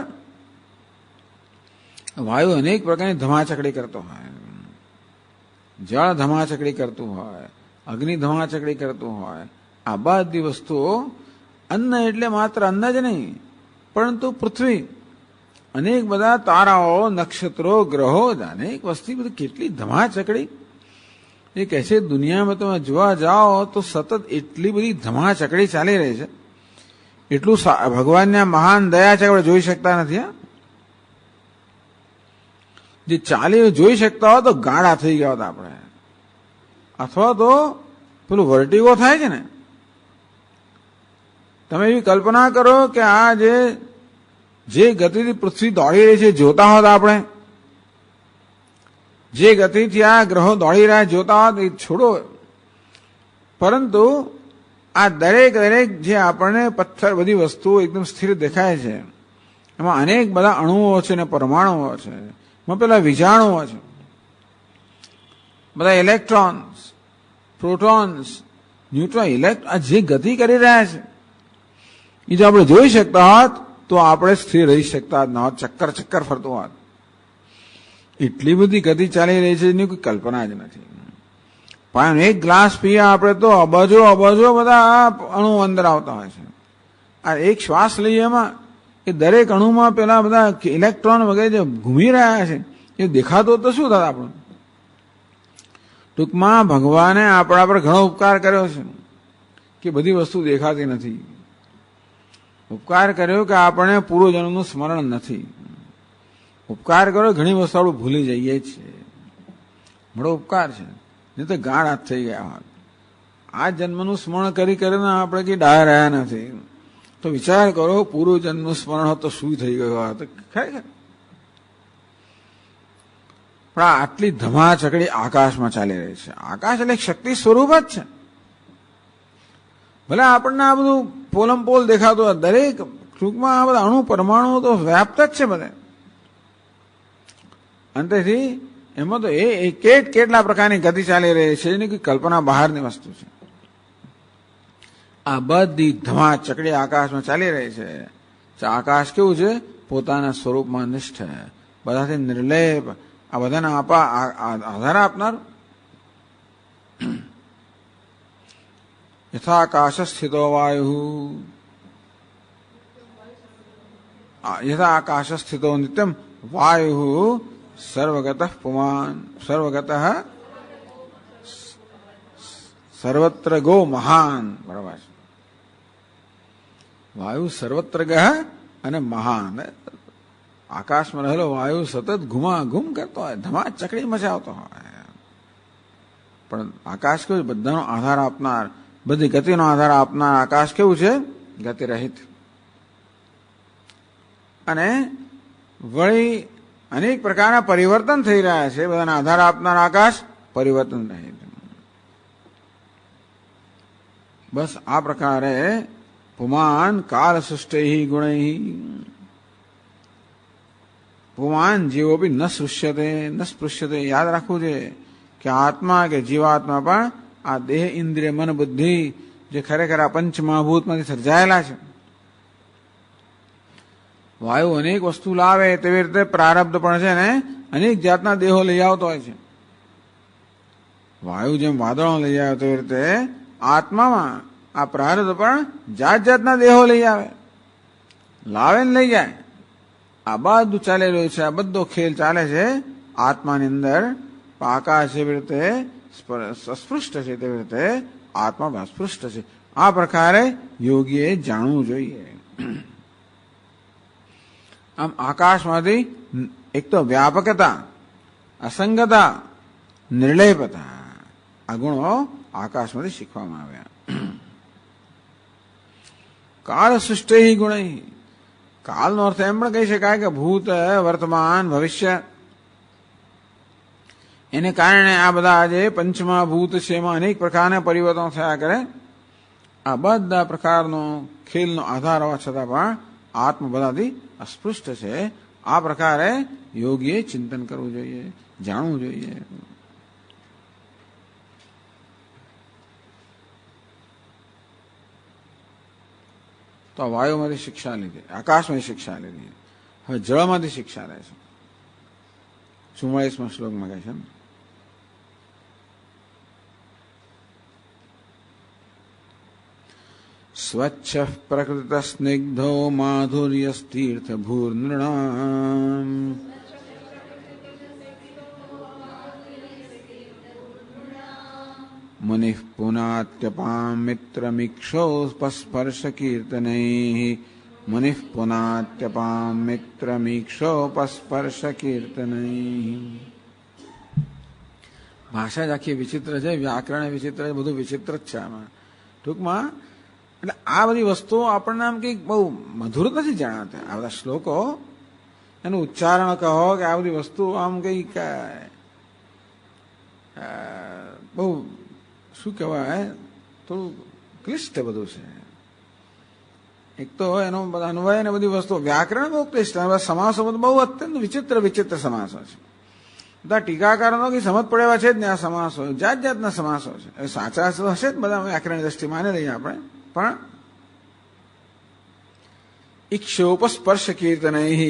A: વાયુ અનેક પ્રકારની ધમાચકડી કરતો હોય, જળ ધમાચકડી કરતું હોય, અગ્નિ ધમાચકડી કરતું હોય. આ બધી વસ્તુઓ, અન્ન એટલે માત્ર અન્ન જ નહીં, પરંતુ પૃથ્વી, અનેક બધા તારાઓ, નક્ષત્રો, ગ્રહો, અનેક વસ્તુ બધી કેટલી ધમાચકડી. એ કહે છે દુનિયામાં તમે જોવા જાઓ તો સતત એટલી બધી ધમાચકડી ચાલી રહી છે. એટલું ભગવાનના મહાન દયા છે આપણે જોઈ શકતા નથી. જે ચાલી જોઈ શકતા હોય તો ગાળા થઈ ગયા હતા આપણે, અથવા તો પેલું વર્ટિગો થાય છે ને. તમે એવી કલ્પના કરો કે આ જે ગતિથી પૃથ્વી દોડી રહી છે જોતા હોત આપણે, જે ગતિથી આ ગ્રહો દોડી રહ્યા જોતા હોત એ છોડો, પરંતુ આ દરેક જે આપણને પથ્થર બધી વસ્તુઓ એકદમ સ્થિર દેખાય છે, એમાં અનેક બધા અણુઓ છે ને પરમાણુઓ છે, એમાં પેલા વીજાણુઓ છે, બધા ઇલેક્ટ્રોન્સ, પ્રોટોન્સ, ન્યુટ્રોન, આ જે ગતિ કરી રહ્યા છે એ જો આપણે જોઈ શકતા હોત તો આપણે સ્થિર રહી શકતા ન હોત, ચક્કર ફરતું હોત. એટલી બધી ગતિ ચાલી રહી છે એની કોઈ કલ્પના જ નથી. પણ એક ગ્લાસ પીએ આપણે તો અબજો બધા અણુ અંદર આવતા હોય છે. આ એક શ્વાસ લઈએ એમાં એ દરેક અણુમાં પેલા બધા ઇલેક્ટ્રોન વગેરે જે ઘૂમી રહ્યા છે એ દેખાતો તો શું થાય આપણને. ટૂંકમાં ભગવાને આપણા પર ઘણો ઉપકાર કર્યો છે કે બધી વસ્તુ દેખાતી નથી. ઉપકાર કર્યો કે આપણે પૂર્વજન્મનું સ્મરણ નથી. ઉપકાર કર્યો ઘણી વસ્તુ આપણે ભૂલી જઈએ છીએ. બડો ઉપકાર છે, નહીં તો ગાઢ હાથ થઈ ગયા હોત. આ જન્મનું સ્મરણ કરીને આપણે કઈ ડાયા રહ્યા નથી. તો વિચાર કરો પૂર્વજન્મનું સ્મરણ હોત તો શું થઈ ગયું હોત. ખરેખર પણ આટલી ધમાચકડી આકાશમાં ચાલી રહી છે. આકાશ એટલે શક્તિ સ્વરૂપ જ છે. ભલે આપણને આ બધું પોલમપોલ દેખાતું હોય, દરેક ટૂંકમાં આ બધા અણુ પરમાણુ તો વ્યાપ્ત જ છે બધે. અંતેથી એમાં તો કેટલા પ્રકારની ગતિ ચાલી રહી છે એની કોઈ કલ્પના બહારની વસ્તુ છે. આ બધી ધમાચકડી આકાશમાં ચાલી રહી છે. આકાશ કેવું છે? પોતાના સ્વરૂપમાં નિષ્ઠ, બધાથી નિર્લેપ, આ બધાને આધાર આપનાર. યથાકાશ સ્થિતો વાયુ, યથાકાશ સ્થિતો નિત્યમ વાયુ સર્વગત પુમાન, સર્વગત સર્વત્ર ગો મહાન. બરાબર છે. વાયુ સર્વત્ર ગહ અને મહાન. આકાશમાં રહેલો વાયુ સતત ઘુમાઘુમ કરતો હોય, ધમાચકડી મચાવતો હોય. પણ આકાશ કેવું? બધાનો આધાર આપનાર, બધી ગતિનો આધાર આપનાર આકાશ કેવું છે? ગતિરહિત. અને વળી અનેક પ્રકારના પરિવર્તન થઈ રહ્યા છે. બધાને આધાર આપનાર આકાશ પરિવર્તન રહિત. બસ આ પ્રકારે પુમાન કાલ સૃષ્ટિ ગુણૈ, પુમાન જીવોપી ન સ્પૃશ્યતે. યાદ રાખવું છે કે આત્મા કે જીવાત્મા પણ આ દેહ, ઇન્દ્રિય, મન, બુદ્ધિ જે ખરેખર આ પંચમહાભૂતમાંથી સર્જાયેલા છે. વાયુ અનેક વસ્તુ લાવે તેવી રીતે પ્રારબ્ધ પણ છે ને અનેક જાતના દેહો લઈ આવતો હોય છે. વાયુ જેમ વાદળો લઈ આવે તેવી રીતે આત્મામાં આ પ્રારબ્ધ પણ જાતના દેહો લઈ આવે, લાવે ને લઈ જાય. આ બધું ચાલી રહ્યું છે. આ બધો ખેલ ચાલે છે આત્માની અંદર. આકાશ જેવી રીતે અસ્પૃષ્ટ છે તેવી રીતે આત્મા અસ્પૃષ્ટ છે. આ પ્રકારે યોગીએ જાણવું જોઈએ. આમ આકાશમાંથી એક તો વ્યાપકતા, અસંગતા, નિર્લેપતા, આ ગુણો આકાશમાંથી શીખવામાં આવ્યા. કાળ સૃષ્ટિ ગુણ, કાલનો અર્થ એમ પણ કહી શકાય કે ભૂત, વર્તમાન, ભવિષ્ય. એને કારણે આ બધા જે પંચમા ભૂત છે એમાં અનેક પ્રકારના પરિવર્તનો થયા કરે. આ બધા પ્રકારનો ખેલનો આધાર હોવા છતાં પણ આત્મ બધાથી અસ્પૃષ્ટ છે. આ પ્રકારે યોગીએ ચિંતન કરવું જોઈએ, જાણવું જોઈએ. તો વાયુમાંથી શિક્ષા લીધી, આકાશમાંથી શિક્ષા લીધી, હવે જળમાંથી શિક્ષા લે છે. 44મા શ્લોકમાં કહે છે સ્વચ્છ પ્રકૃત સ્નિગ્ધો માધુર્યસ્તીર્થ ભૂર્નૃણામ મુનિઃ પુનાત્યપામ મિત્રમીક્ષોપસ્પર્શ કીર્તનૈઃ મુનિઃ પુનાત્યપામ મિત્રમીક્ષોપસ્પર્શ કીર્તનૈઃ. ભાષા જ આખી વિચિત્ર છે, વ્યાકરણ વિચિત્ર છે, બધું વિચિત્ર જ છે આમાં. ટૂંકમાં એટલે આ બધી વસ્તુઓ આપણને આમ કંઈક બહુ મધુર નથી જણાતા. આ બધા શ્લોકો એનું ઉચ્ચારણ કહો કે આ બધી વસ્તુ આમ કંઈક બહુ શું કહેવાય, થોડું ક્લિષ્ટ બધું છે. એક તો એનો બધા અન્વય ને બધી વસ્તુઓ, વ્યાકરણ બહુ ક્લિષ્ટ, સમાસો બધું બહુ અત્યંત વિચિત્ર વિચિત્ર સમાસો છે. બધા ટીકાકારોનો કંઈ સમજ પડે એવા છે જ ને આ સમાસો, જાત જાતના સમાસો છે. હવે સાચા હશે જ બધા વ્યાકરણ દ્રષ્ટિ માની લઈએ આપણે, પણ ઈક્ષોપસ્પર્શ કીર્તનૈઃ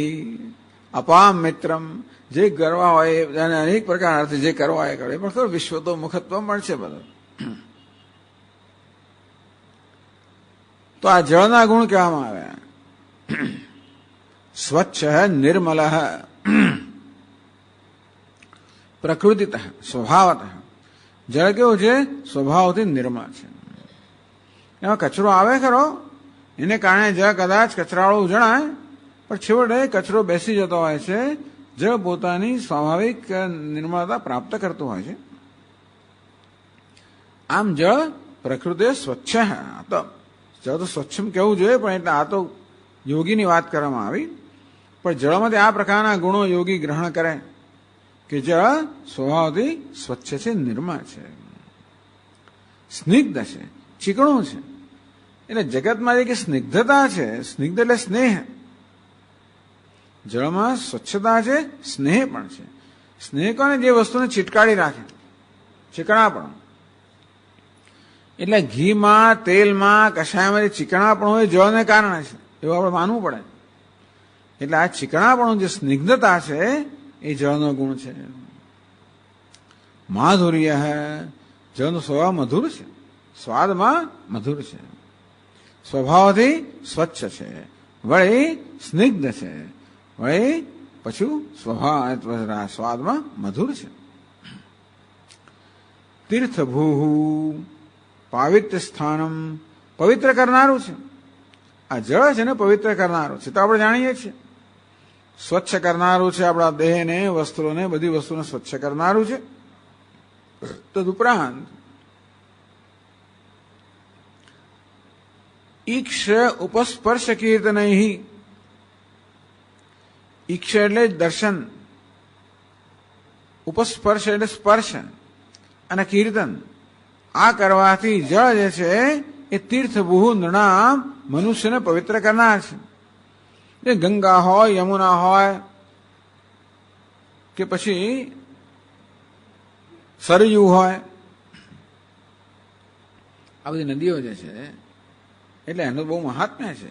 A: અપામ મિત્રમ, જે કરવા હોય અને અનેક પ્રકારથી જે કરવા હોય કરે, પણ ખરું વિશ્વ તો મુખત્વ મળશે બધું. તો આ જળના ગુણ કહેવામાં આવ્યા. સ્વચ્છ નિર્મલ પ્રકૃતિત સ્વભાવત. જળ કેવું છે? સ્વભાવથી નિર્મળ છે. એમાં કચરો આવે ખરો, એને કારણે જળ કદાચ કચરાળું જણાય, પણ છેવટે કચરો બેસી જતો હોય છે. જળ પોતાની સ્વાભાવિક નિર્મળતા પ્રાપ્ત કરતું હોય છે. આમ જળ પ્રકૃતિ સ્વચ્છ. તો જળ તો સ્વચ્છ કહેવું જોઈએ, પણ એટલે આ તો યોગીની વાત કરવામાં આવી. પણ જળમાંથી આ પ્રકારના ગુણો યોગી ગ્રહણ કરે કે જળ સ્વભાવથી સ્વચ્છ છે, નિર્મળ છે, સ્નિગ્ધ છે, ચીકણું છે. એટલે જગતમાં જે કે સ્નિગ્ધતા છે, સ્નિગ્ધ એટલે સ્નેહ. જળમાં સ્વચ્છતા છે, સ્નેહ પણ છે. સ્નેહ કોને? જે વસ્તુને ચીટકાડી રાખે, ચીકણાપણું. એટલે ઘીમાં, તેલમાં, કશાયમાં જે ચીકણાપણું હોય જળને કારણે છે, એવું આપણે માનવું પડે. એટલે આ ચીકણાપણું, જે સ્નિગ્ધતા છે, એ જળનો ગુણ છે. માધુર્ય, જળનો સ્વભાવ મધુર છે, સ્વાદમાં મધુર છે, સ્વભાવથી સ્વચ્છ છે, વળી સ્નિગ્ધ છે, વળી પછી સ્વાદમાં મધુર છે. તીર્થભૂ પાવિત્ર સ્થાનમ, પવિત્ર કરનારું છે. આ જળ છે ને પવિત્ર કરનારું છે, તો આપણે જાણીએ છીએ. સ્વચ્છ કરનારું છે, આપણા દેહને, વસ્ત્રોને, બધી વસ્તુને સ્વચ્છ કરનારું છે. તદુપરાંત ઈક્ષ ઉપસ્પર્શ કીર્તનૈઃ. ઈક્ષ એટલે દર્શન, ઉપસ્પર્શ એટલે સ્પર્શ, અને કીર્તન. આ કરવાથી જળ જે છે એ તીર્થભૂ નૃણામ, મનુષ્યને પવિત્ર કરનાર છે. એ ગંગા હોય, યમુના હોય, કે પછી સરયુ હોય, આ બધી નદીઓ જે છે એટલે એનું બહુ મહાત્મ્ય છે.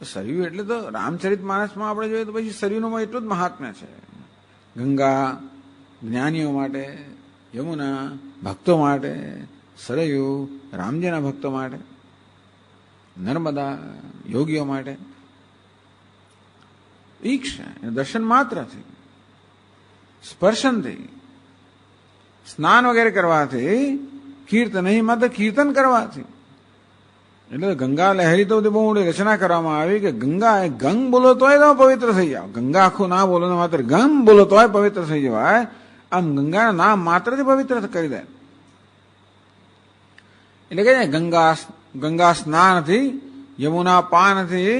A: સરયુ એટલે તો રામચરિત માનસમાં આપણે જોઈએ તો પછી સરયુનું એટલું જ મહાત્મ્ય છે. ગંગા જ્ઞાનીઓ માટે, યમુના ભક્તો માટે, સરયુ રામજીના ભક્તો માટે, નર્મદા યોગીઓ માટે. ઈક્ષ દર્શન માત્રથી, સ્પર્શનથી, સ્નાન વગેરે કરવાથી, કીર્તન માત્ર કીર્તન કરવાથી. એટલે ગંગા લહેરી તો બહુ મોટી રચના કરવામાં આવી કે ગંગા એ ગંગ બોલો તોય તો પવિત્ર થઈ જાવ. ગંગા આખું ના બોલો, માત્ર ગંગ બોલો તોય પવિત્ર થઈ જવાય. આમ ગંગાના નામ માત્રથી પવિત્ર કરી દે. એટલે કે ગંગા સ્નાનથી, યમુના પાનથી,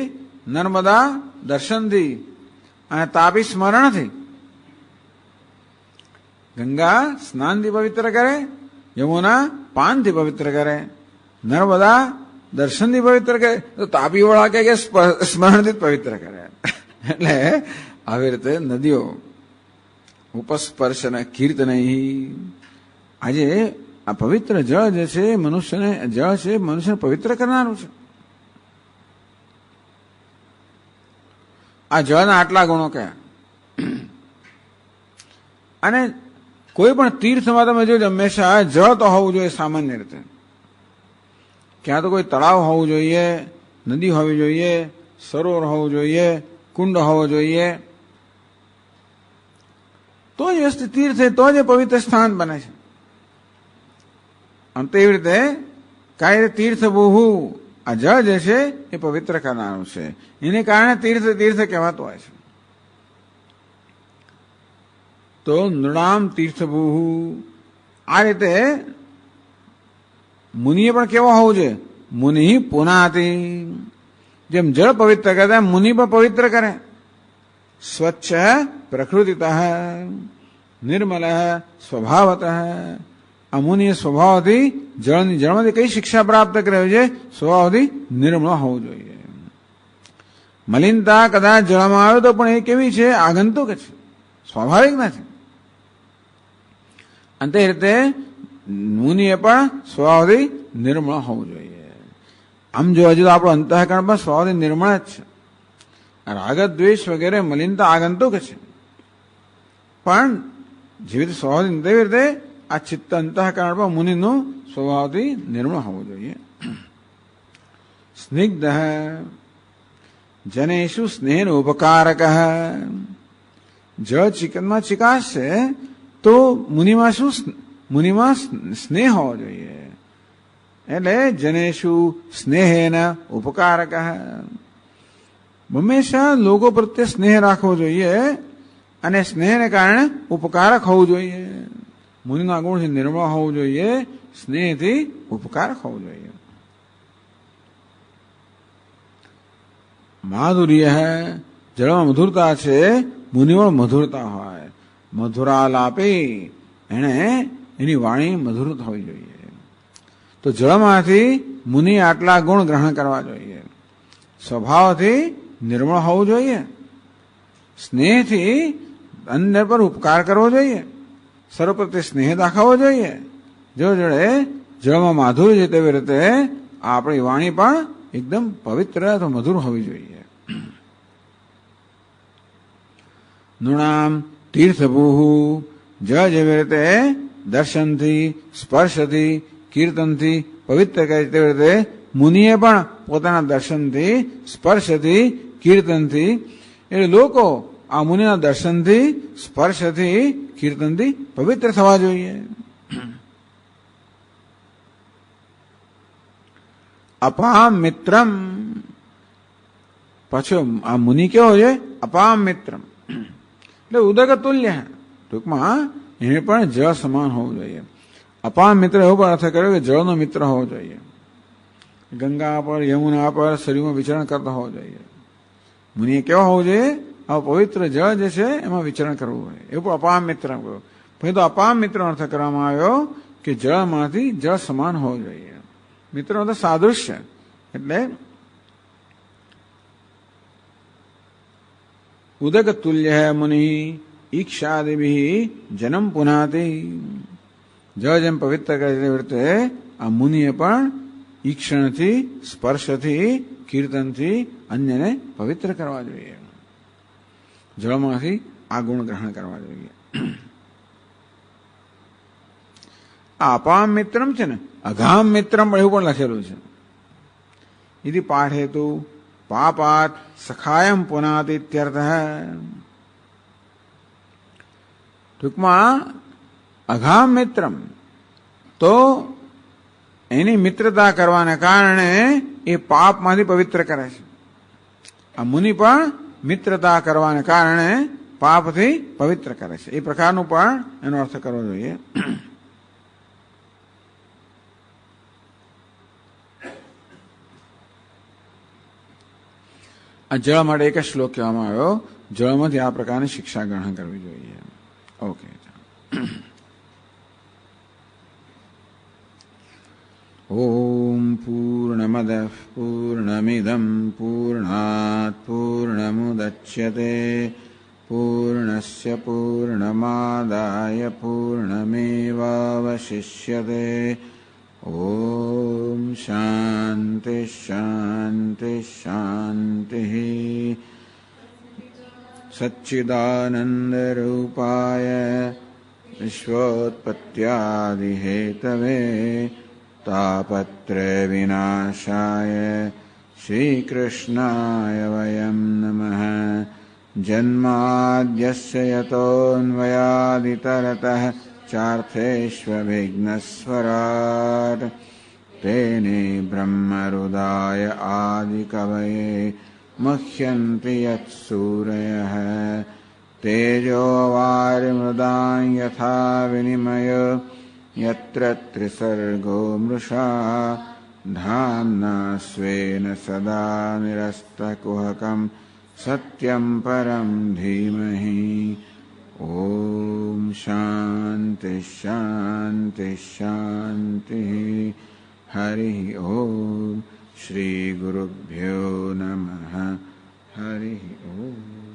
A: નર્મદા દર્શનથી અને તાપી સ્મરણથી. ગંગા સ્નાનથી પવિત્ર કરે, યમુના પાનથી પવિત્ર કરે, નર્મદા દર્શનથી પવિત્ર કરે, તો તાપી વાળા કે સ્મરણથી જ પવિત્ર કરે. એટલે આવી રીતે નદીઓ ઉપસ્પર્શ અને કીર્તન. આજે આ પવિત્ર જળ જે છે મનુષ્યને પવિત્ર કરનારું છે. આ જળના આટલા ગુણો કયા. અને કોઈ પણ તીર્થમાં તમે જોજો હંમેશા જળ તો હોવું જોઈએ સામાન્ય રીતે. ક્યાં તો કોઈ તળાવ હોવું જોઈએ, નદી હોવી જોઈએ, સરોવર હોવું જોઈએ, કુંડ હોવો જોઈએ, તો જ વ્યવસ્થિત તીર્થ તો જ પવિત્ર સ્થાન બને છે. અને તેવી રીતે કાંઈ તીર્થ બહુ આ જળ જે છે એ પવિત્ર કરનારું છે. એને કારણે તીર્થ તીર્થ કહેવાતું હોય છે. તો નૃણામ તીર્થભૂ આ રીતે મુનિએ પણ કેવો હોવું જોઈએ. મુનિ પુનાતિ, જેમ જળ પવિત્ર કરે તેમ મુનિ પણ પવિત્ર કરે. સ્વચ્છ પ્રકૃતિત નિર્મલ સ્વભાવત. આ મુનિએ સ્વભાવથી જળમાંથી કઈ શિક્ષા પ્રાપ્ત કરવી છે? સ્વભાવથી નિર્મળ હોવું જોઈએ. મલિનતા કદાચ જળમાં આવે તો પણ એ કેવી છે? આગંતુક છે, સ્વાભાવિક નથી. અને તે રીતે મુનિએ પણ સ્વભાવથી નિર્મળ હોવું જોઈએ. આમ જોવા જઈએ તો આપણું અંતઃકરણ પણ સ્વભાવથી નિર્મળ જ છે. રાગ દ્વેષ વગેરે મલિનતા આગંતુક છે, પણ જેવી રીતે સ્વભાવથી તેવી રીતે આ ચિત્ત અંતઃકરણ પણ મુનિનું સ્વભાવથી નિર્મળ હોવું જોઈએ. સ્નિગ્ધ જનેશુ સ્નેહ ઉપકારક. જળ ચિકનમાં ચિકાશ છે તો મુનિમાં સ્નેહ હોવો જોઈએ. એટલે જનેશુ સ્નેહેન ઉપકારક. હંમેશા લોકો પ્રત્યે સ્નેહ રાખવો જોઈએ અને સ્નેહને કારણે ઉપકારક હોવું જોઈએ. મુનિના ગુણથી નિર્મળ હોવું જોઈએ, સ્નેહથી ઉપકારક હોવું જોઈએ. માધુર્ય જળમાં મધુરતા છે, મુનિમાં મધુરતા હોય. મધુરાલાપી એને એની વાણી મધુર હોવી જોઈએ. તો જળમાંથી મુનિ આટલા ગુણ ગ્રહણ કરવા જોઈએ. સ્વભાવથી નિર્મળ હોવું જોઈએ, સ્નેહથી અન્ય પર ઉપકાર કરવો જોઈએ, સર્વ પ્રત્યે સ્નેહ દાખવવો જોઈએ. જો જોડે જળમાં માધુર્ય છે તેવી રીતે આપણી વાણી પણ એકદમ પવિત્ર અથવા મધુર હોવી જોઈએ. નૃણામ તીર્થભૂ જળ જેવી રીતે દર્શનથી, સ્પર્શથી, કીર્તનથી પવિત્ર કરે તેવી રીતે મુનિએ પણ પોતાના દર્શનથી, સ્પર્શથી, કીર્તનથી, એટલે લોકો આ મુનિના દર્શનથી, સ્પર્શથી, કીર્તનથી પવિત્ર થવા જોઈએ. અપામ મિત્રમ, પાછો આ મુનિ કેવો છે? અપામ મિત્રમ એટલે ઉદક તુલ્ય. ટૂંકમાં એને પણ જળ સમાન હોવું જોઈએ. અપામ મિત્ર એવો પણ અર્થ કર્યો કે જળનો મિત્ર હોવો જોઈએ. ગંગા પર, યમુના પર, સરયુમાં વિચરણ કરતા હોવો જોઈએ. મુનિએ કેવો હોવું જોઈએ? આ પવિત્ર જળ જે છે એમાં વિચરણ કરવું હોય. એવું પણ અપામ મિત્ર કહ્યું. પછી તો અપામ મિત્ર અર્થ કરવામાં આવ્યો કે જળમાંથી જળ સમાન હોવું જોઈએ. મિત્ર તો સાદૃશ્ય, એટલે ઉદક તુલ્ય મુનિ ઈક્ષાદિભી જન્મ પુનાતિ. જળ જેમ પવિત્ર કરે તે રીતે આ મુનિએ પણ ઈક્ષણથી, સ્પર્શથી, કીર્તનથી અન્યને પવિત્ર કરવા જોઈએ. જળમાંથી આ ગુણ ગ્રહણ કરવા જોઈએ. આ અપામ મિત્રમ છે ને, અઘામ મિત્રમ એવું પણ લખેલું છે. ઇતિ પાઠેતુ પાપાત સખાયમ પુનાતિ ઇત્યર્થ. ટૂંકમાં અઘામ મિત્રમ તો એની મિત્રતા કરવાને કારણે એ પાપમાંથી પવિત્ર કરે છે. આ મુનિ પણ મિત્રતા કરવાને કારણે પાપથી પવિત્ર કરે છે. એ પ્રકારનું પણ એનો અર્થ કરવો જોઈએ. આ જળ માટે એક જ શ્લોક કહેવામાં આવ્યો, જળમાંથી આ પ્રકારની શિક્ષા ગ્રહણ કરવી જોઈએ. ઓકે. ઓમ પૂર્ણમદઃ પૂર્ણમિદં પૂર્ણાત પૂર્ણમુદચ્યતે પૂર્ણસ્ય પૂર્ણમાદાય પૂર્ણમેવાવશિષ્યતે. ઓમ શાંતિ શાંતિ શાંતિ. સચ્ચિદાનંદરૂપાય વિશ્વોત્પત્યાદિહેતવે તાપત્રય વિનાશાય શ્રીકૃષ્ણાય વયં નમઃ. જન્માદ્યસ્ય યતોऽન્વયાદિતરતઃ ચાર્થેष्वभिघ्नस्वराट् तेने ब्रह्महृदाय आदिकवये मुह्यन्ति यत्सूरयः. तेजो वारिमृदां यथा विनिमयो यत्र त्रिसर्गो मृषा धाम्ना स्वेन सदा निरस्तकुहकं सत्यं परं धीमहि. ओम शांति शांति शांति. हरि ओम. श्री गुरुभ्यो नमः. हरि ओम.